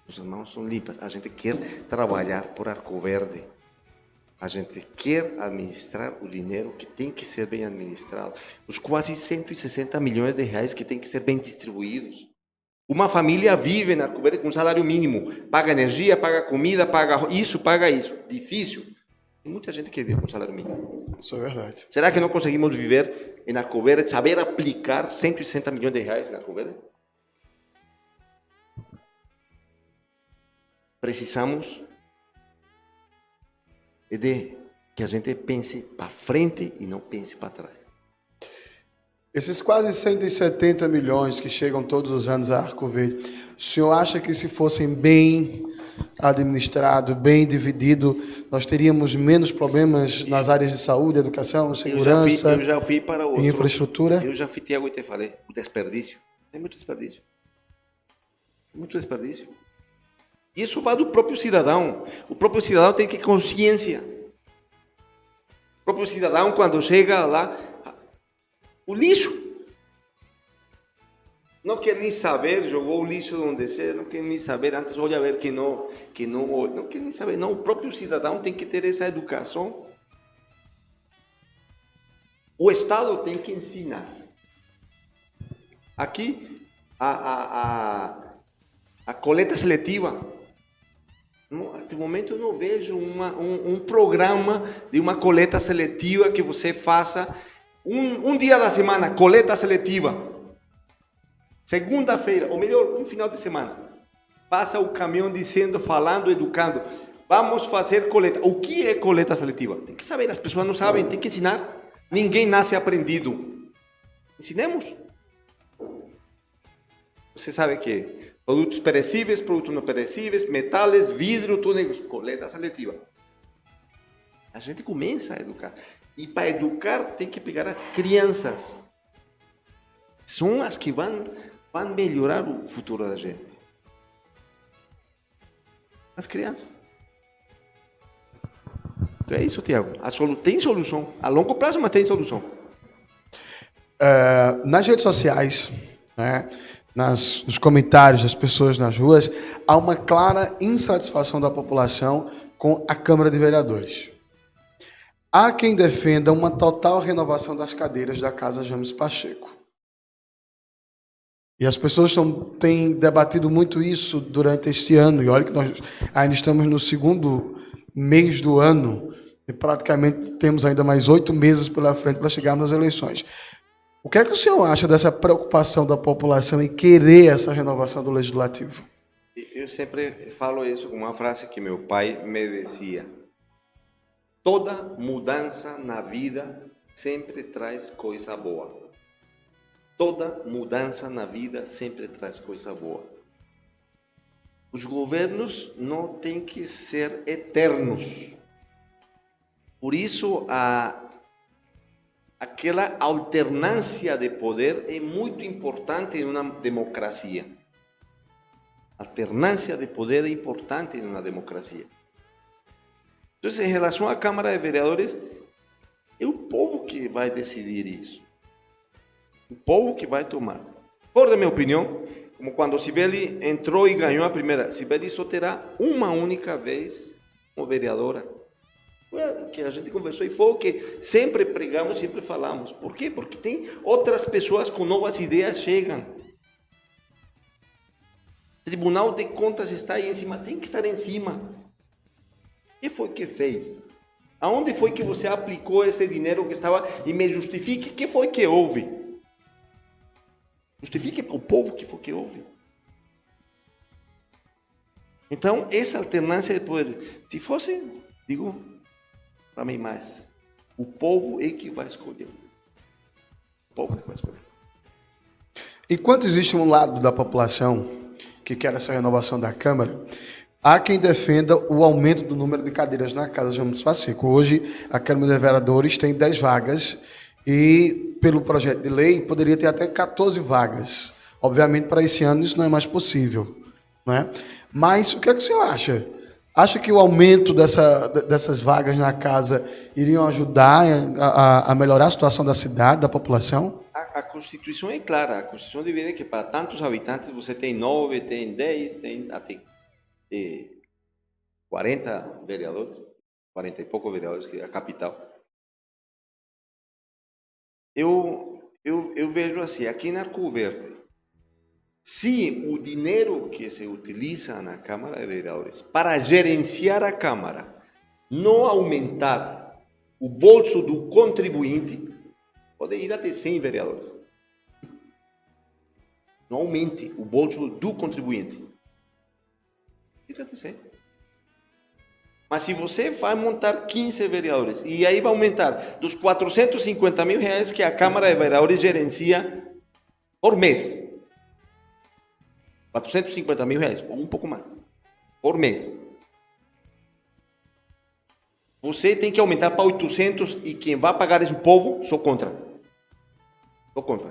Nossas mãos são limpas. A gente quer trabalhar por Arco Verde. A gente quer administrar o dinheiro que tem que ser bem administrado. Os quase 160 milhões de reais que tem que ser bem distribuídos. Uma família vive na Arco Verde com salário mínimo. Paga energia, paga comida, paga isso, paga isso. Difícil. Tem muita gente que vive com salário mínimo. Isso é verdade. Será que não conseguimos viver em Arco Verde, saber aplicar 160 milhões de reais na Arco Verde? precisamos de que a gente pense para frente e não pense para trás. Esses quase 170 milhões que chegam todos os anos a Arco Verde, o senhor acha que se fossem bem administrados, bem divididos, nós teríamos menos problemas nas áreas de saúde, educação, segurança, eu já fui para outro, infraestrutura? Eu já fui, Tiago, e te falei, o desperdício. Tem muito desperdício. Muito desperdício. Isso vai do próprio cidadão. O próprio cidadão tem que ter consciência. O próprio cidadão, quando chega lá, o lixo. Não quer nem saber, jogou o lixo onde ser, não quer nem saber, antes olha a ver que não quer nem saber. Não, o próprio cidadão tem que ter essa educação. O Estado tem que ensinar. Aqui, a coleta seletiva. Até o momento eu não vejo um programa de uma coleta seletiva que você faça um dia da semana, coleta seletiva. Segunda-feira, ou melhor, um final de semana. Passa o caminhão dizendo, falando, educando. Vamos fazer coleta. O que é coleta seletiva? Tem que saber, as pessoas não sabem, tem que ensinar. Ninguém nasce aprendido. Ensinemos. Você sabe que produtos perecíveis, produtos não perecíveis, metais, vidro, tudo isso. Coleta seletiva. A gente começa a educar. E para educar tem que pegar as crianças. São as que vão melhorar o futuro da gente. As crianças. Então é isso, Tiago. Tem solução. A longo prazo, mas tem solução. Nas redes sociais, né, nos comentários das pessoas nas ruas, há uma clara insatisfação da população com a Câmara de Vereadores. Há quem defenda uma total renovação das cadeiras da Casa James Pacheco. E as pessoas têm debatido muito isso durante este ano. E olha que nós ainda estamos no segundo mês do ano e praticamente temos ainda mais 8 meses pela frente para chegarmos às eleições. O que é que o senhor acha dessa preocupação da população em querer essa renovação do Legislativo? Eu sempre falo isso com uma frase que meu pai me dizia. Toda mudança na vida sempre traz coisa boa. Toda mudança na vida sempre traz coisa boa. Os governos não têm que ser eternos. Por isso, aquela alternância de poder é muito importante em uma democracia. Alternância de poder é importante em uma democracia. Então, em relação à Câmara de Vereadores, é o povo que vai decidir isso. O povo que vai tomar. Por da minha opinião, como quando Cibele entrou e ganhou a primeira, Cibele só terá uma única vez como vereadora. Foi o que a gente conversou e foi o que sempre pregamos, sempre falamos. Por quê? Porque tem outras pessoas com novas ideias chegam. O Tribunal de Contas está aí em cima, tem que estar em cima. O que foi que fez? Aonde foi que você aplicou esse dinheiro que estava e me justifique o que foi que houve? Justifique o povo que foi que houve. Então, essa alternância de poder, se fosse, digo, para mim mais, o povo é que vai escolher. O povo é que vai escolher. Enquanto existe um lado da população que quer essa renovação da Câmara, há quem defenda o aumento do número de cadeiras na Casa James Pacheco. Hoje, a Câmara de Vereadores tem 10 vagas e, pelo projeto de lei, poderia ter até 14 vagas. Obviamente, para esse ano, isso não é mais possível, não é? Mas o que é que o senhor acha? Acha que o aumento dessas vagas na casa iriam ajudar a melhorar a situação da cidade, da população? A Constituição é clara. A Constituição diz que para tantos habitantes você tem 9, tem 10, tem até 40 vereadores, 40 e poucos vereadores, que é a capital. Eu vejo assim, aqui na Arco Verde, se o dinheiro que se utiliza na Câmara de Vereadores para gerenciar a Câmara não aumentar o bolso do contribuinte, pode ir até 100 vereadores. Não aumente o bolso do contribuinte. Fica até 100. Mas se você vai montar 15 vereadores, e aí vai aumentar dos 450 mil reais que a Câmara de Vereadores gerencia por mês. 450 mil reais, ou um pouco mais, por mês. Você tem que aumentar para 800 e quem vai pagar esse povo, sou contra. Sou contra.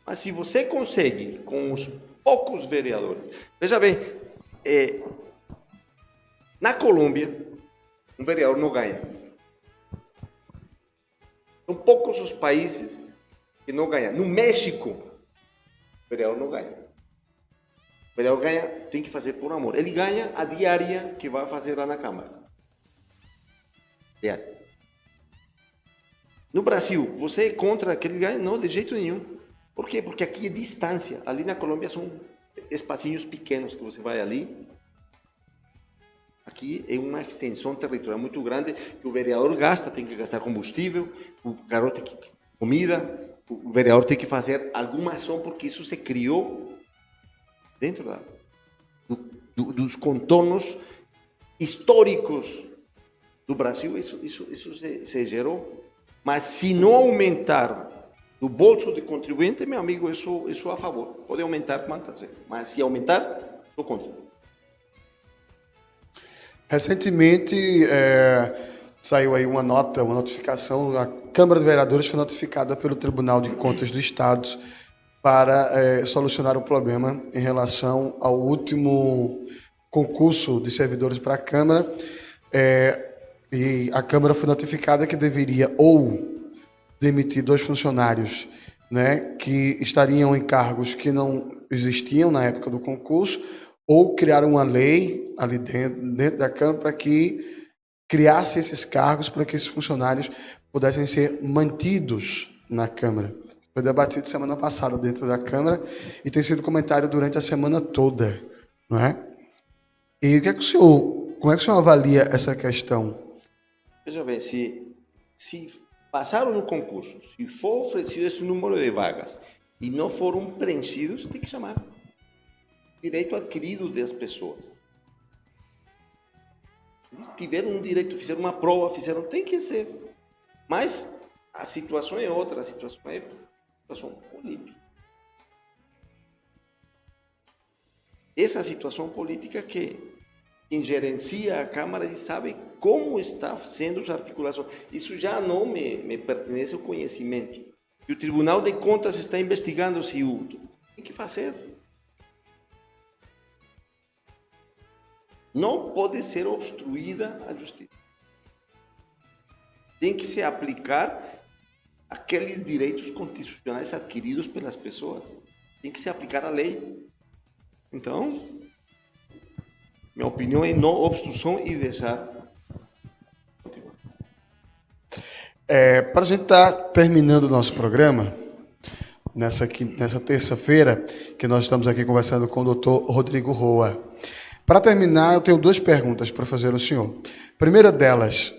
Mas se você consegue, com os poucos vereadores... Veja bem, na Colômbia, um vereador não ganha. São poucos os países que não ganham. No México, o vereador não ganha. O vereador ganha, tem que fazer por amor. Ele ganha a diária que vai fazer lá na Câmara. Diária. No Brasil, você é contra aquele ganho? Não, de jeito nenhum. Por quê? Porque aqui é distância. Ali na Colômbia são espacinhos pequenos que você vai ali. Aqui é uma extensão territorial muito grande que o vereador gasta, tem que gastar combustível, o garoto tem que comida, o vereador tem que fazer alguma ação porque isso se criou dentro dos contornos históricos do Brasil. Isso se gerou. Mas se não aumentar do bolso do contribuinte, meu amigo, eu sou a favor. Pode aumentar quantas vezes, mas se aumentar, sou contra. Recentemente saiu aí uma notificação, a Câmara de Vereadores foi notificada pelo Tribunal de Contas do Estado para solucionar o problema em relação ao último concurso de servidores para a Câmara. E a Câmara foi notificada que deveria ou demitir 2 funcionários, né, que estariam em cargos que não existiam na época do concurso, ou criar uma lei ali dentro da Câmara para que criasse esses cargos para que esses funcionários pudessem ser mantidos na Câmara. Foi debatido semana passada dentro da Câmara e tem sido comentário durante a semana toda, não é? E como é que o senhor avalia essa questão? Veja bem, se passaram no concurso, se for oferecido esse número de vagas e não foram preenchidos, tem que chamar. Direito adquirido das pessoas. Eles tiveram um direito, fizeram uma prova, tem que ser. Mas a situação é outra, a situação é situação política. Essa situação política que quem gerencia a Câmara e sabe como está sendo as articulações. Isso já não me pertence ao conhecimento. E o Tribunal de Contas está investigando se tem que fazer. Não pode ser obstruída a justiça. Tem que se aplicar aqueles direitos constitucionais adquiridos pelas pessoas. Tem que se aplicar a lei. Então, minha opinião é não obstrução e deixar continuar. Para a gente estar terminando o nosso programa, nessa terça-feira, que nós estamos aqui conversando com o doutor Rodrigo Roa. Para terminar, eu tenho 2 perguntas para fazer ao senhor. A primeira delas,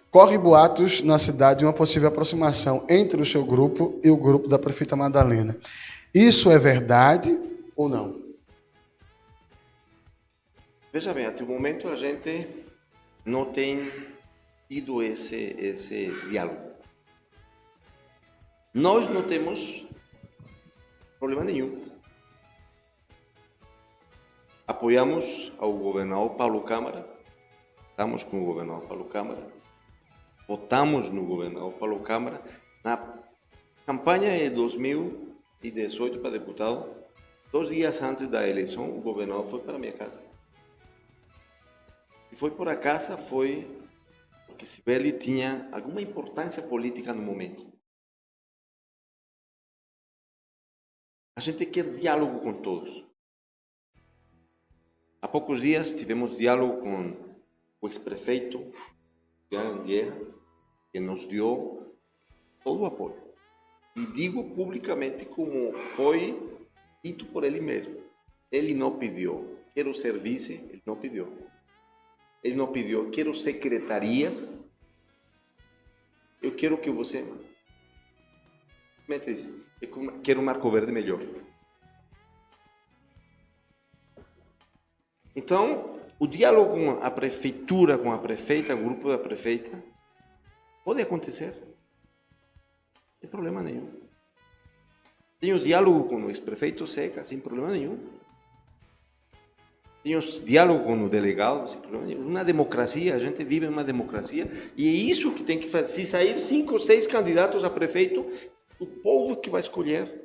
corre boatos na cidade de uma possível aproximação entre o seu grupo e o grupo da prefeita Madalena. Isso é verdade ou não? Veja bem, até o momento a gente não tem tido esse diálogo. Nós não temos problema nenhum. Apoiamos ao governador Paulo Câmara, estamos com o governador Paulo Câmara, votamos no governador Paulo Câmara. Na campanha de 2018 para deputado, 2 dias antes da eleição, o governador foi para minha casa. E foi por acaso, foi porque Cibele tinha alguma importância política no momento. A gente quer diálogo com todos. Há poucos dias tivemos diálogo com o ex-prefeito Jean Guerra, que nos deu todo o apoio. E digo publicamente como foi dito por ele mesmo. Ele não pediu, quero ser vice, ele não pediu. Ele não pediu, quero secretarias, eu quero que você... Como é que diz? Eu quero um Marco Verde melhor. Então, o diálogo com a prefeitura, com a prefeita, o grupo da prefeita, pode acontecer. Não tem problema nenhum. Tenho diálogo com o ex-prefeito Seca, sem problema nenhum. Tenho diálogo com o delegado, sem problema nenhum. Uma democracia, a gente vive em uma democracia, e é isso que tem que fazer. Se sair 5 ou 6 candidatos a prefeito, o povo que vai escolher.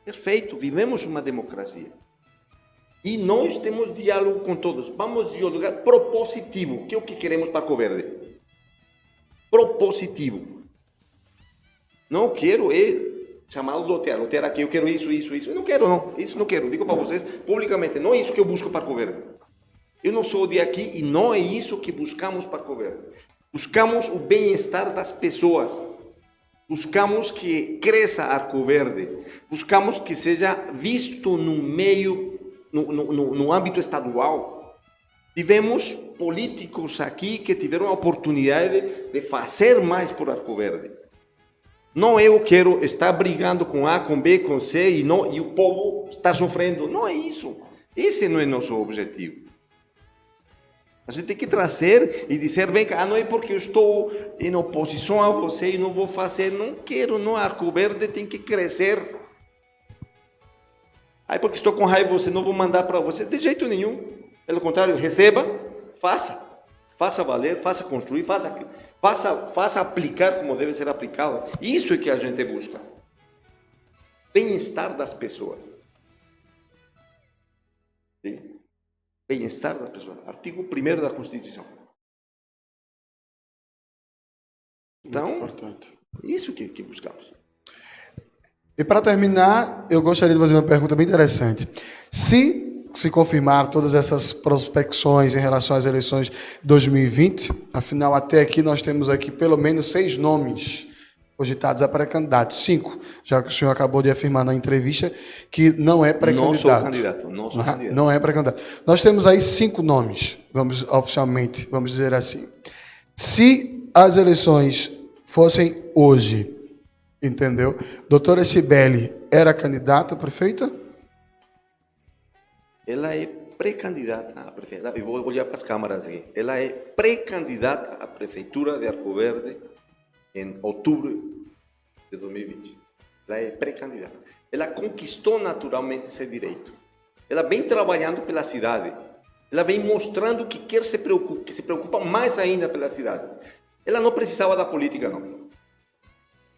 Perfeito, vivemos uma democracia. E nós temos diálogo com todos. Vamos dialogar propositivo, que é o que queremos para Arco Verde. Propositivo. Não quero chamar o Lotero aqui, eu quero isso. Eu não quero, não. Isso não quero. Digo para vocês publicamente, não é isso que eu busco para Arco Verde. Eu não sou de aqui e não é isso que buscamos para Arco Verde. Buscamos o bem-estar das pessoas. Buscamos que cresça Arco Verde. Buscamos que seja visto no meio, no âmbito estadual. Tivemos políticos aqui que tiveram a oportunidade de fazer mais por Arco Verde. Não eu quero estar brigando com A, com B, com C e o povo está sofrendo. Não é isso. Esse não é nosso objetivo. A gente tem que trazer e dizer, vem cá, não é porque eu estou em oposição a você e não vou fazer. Não quero, não. Arco Verde tem que crescer. Aí porque estou com raiva, você não vou mandar para você. De jeito nenhum. Pelo contrário, receba, faça. Faça valer, faça construir, faça aplicar como deve ser aplicado. Isso é que a gente busca. Bem-estar das pessoas. Sim. Bem-estar das pessoas. Artigo 1º da Constituição. Então, isso que buscamos. E para terminar, eu gostaria de fazer uma pergunta bem interessante. Se confirmar todas essas prospecções em relação às eleições de 2020, afinal, até aqui nós temos aqui pelo menos 6 nomes cogitados a pré-candidato. 5, já que o senhor acabou de afirmar na entrevista que não é pré-candidato. Não sou candidato, não sou candidato. Não é pré-candidato. Nós temos aí 5 nomes, oficialmente, vamos dizer assim. Se as eleições fossem hoje, entendeu? Doutora Cibele era candidata a prefeita? Ela é pré-candidata a prefeita. Eu vou olhar para as câmaras aqui. Ela é pré-candidata à prefeitura de Arco Verde em outubro de 2020. Ela é pré-candidata. Ela conquistou naturalmente esse direito. Ela vem trabalhando pela cidade. Ela vem mostrando que se preocupa mais ainda pela cidade. Ela não precisava da política, não.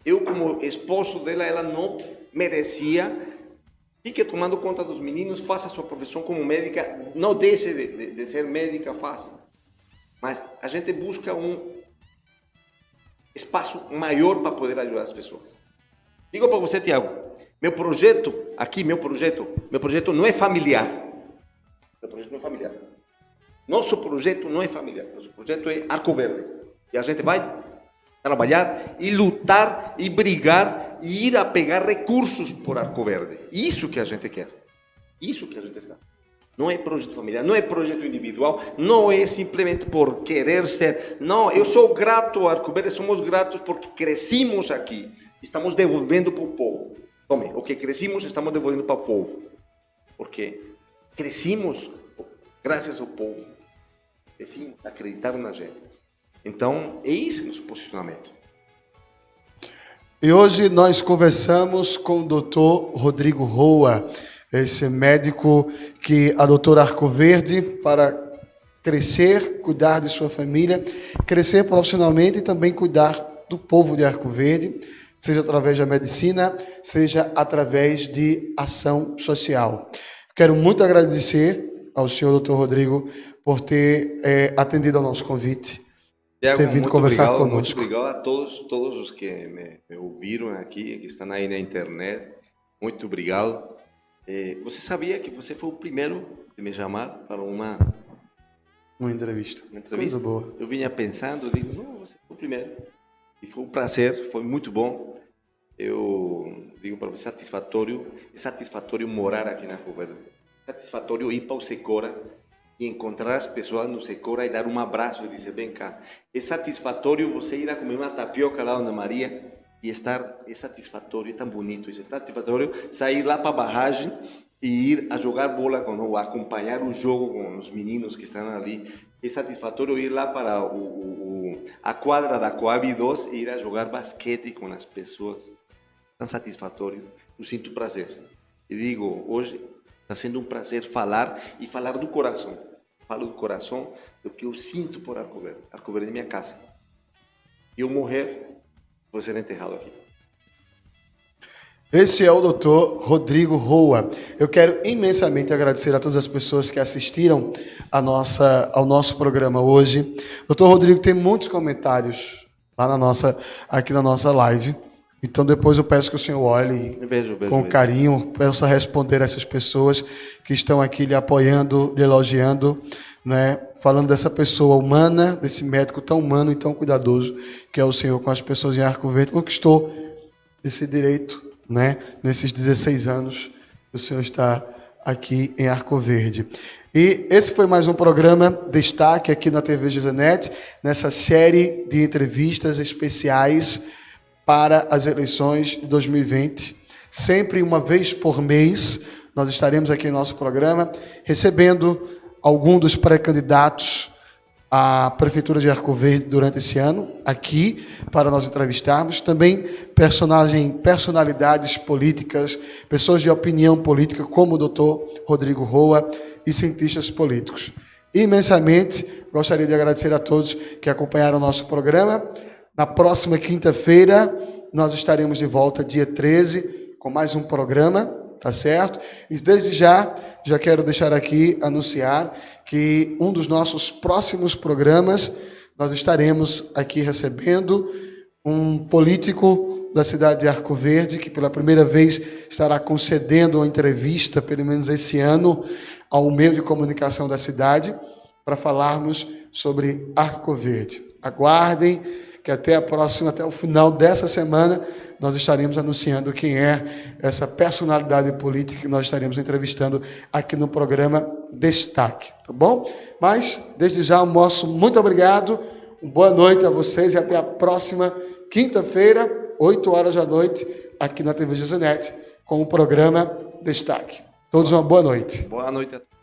Eu, como esposo dela, ela não merecia. Fique tomando conta dos meninos, faça a sua profissão como médica, não deixe de ser médica, faça. Mas a gente busca um espaço maior para poder ajudar as pessoas. Digo para você, Tiago, meu projeto não é familiar. Meu projeto não é familiar. Nosso projeto não é familiar. Nosso projeto é Arco Verde. E a gente vai trabalhar e lutar e brigar e ir a pegar recursos por Arco Verde. Isso que a gente quer. Isso que a gente está. Não é projeto familiar, não é projeto individual, não é simplesmente por querer ser. Não, eu sou grato a Arco Verde, somos gratos porque crescimos aqui. Estamos devolvendo para o povo. Tome, o que crescimos estamos devolvendo para o povo. Porque crescimos graças ao povo. Crescimos, acreditaram na gente. Então, é esse o nosso posicionamento. E hoje nós conversamos com o doutor Rodrigo Roa, esse médico que adotou Arco Verde para crescer, cuidar de sua família, crescer profissionalmente e também cuidar do povo de Arco Verde, seja através da medicina, seja através de ação social. Quero muito agradecer ao senhor doutor Rodrigo por ter atendido ao nosso convite. Tiago, ter vindo conversar conosco. Muito obrigado a todos os que me ouviram aqui, que estão aí na internet. Muito obrigado. Você sabia que você foi o primeiro a me chamar para uma entrevista? Uma entrevista. Coisa boa. Eu vinha pensando, digo, não, você foi o primeiro. E foi um prazer, foi muito bom. Eu digo para você, é satisfatório morar aqui na Arco Verde. É satisfatório ir para o Secora e encontrar as pessoas no Secora e dar um abraço e dizer, vem cá. É satisfatório você ir a comer uma tapioca lá na Maria e estar, é satisfatório, é tão bonito isso, é satisfatório sair lá para a barragem e ir a jogar bola com acompanhar o jogo com os meninos que estão ali. É satisfatório ir lá para a quadra da Coab 2 e ir a jogar basquete com as pessoas. Tão satisfatório. Eu sinto prazer. E digo, hoje está sendo um prazer falar e falar do coração. Falo do coração do que eu sinto por Arco Verde. Arco Verde é minha casa. E eu morrer, vou ser enterrado aqui. Esse é o Dr. Rodrigo Roa. Eu quero imensamente agradecer a todas as pessoas que assistiram ao nosso programa hoje. Dr. Rodrigo tem muitos comentários lá aqui na nossa live. Então depois eu peço que o senhor olhe com carinho, possa responder a essas pessoas que estão aqui lhe apoiando, lhe elogiando, né? Falando dessa pessoa humana, desse médico tão humano e tão cuidadoso que é o senhor com as pessoas em Arco Verde. Conquistou esse direito, né? Nesses 16 anos o senhor está aqui em Arco Verde. E esse foi mais um programa Destaque aqui na TV GZNet, nessa série de entrevistas especiais para as eleições de 2020. Sempre uma vez por mês, nós estaremos aqui em nosso programa recebendo algum dos pré-candidatos à Prefeitura de Arco Verde durante esse ano, aqui, para nós entrevistarmos. Também personalidades políticas, pessoas de opinião política, como o doutor Rodrigo Roa e cientistas políticos. Imensamente, gostaria de agradecer a todos que acompanharam o nosso programa. Na próxima quinta-feira, nós estaremos de volta, dia 13, com mais um programa, tá certo? E desde já quero deixar aqui, anunciar que um dos nossos próximos programas, nós estaremos aqui recebendo um político da cidade de Arco Verde, que pela primeira vez estará concedendo uma entrevista, pelo menos esse ano, ao meio de comunicação da cidade, para falarmos sobre Arco Verde. Aguardem, que até o final dessa semana, nós estaremos anunciando quem é essa personalidade política que nós estaremos entrevistando aqui no programa Destaque, tá bom? Mas, desde já, almoço, muito obrigado, boa noite a vocês e até a próxima quinta-feira, 8 horas da noite, aqui na TV GZNet, com o programa Destaque. Todos uma boa noite. Boa noite a todos.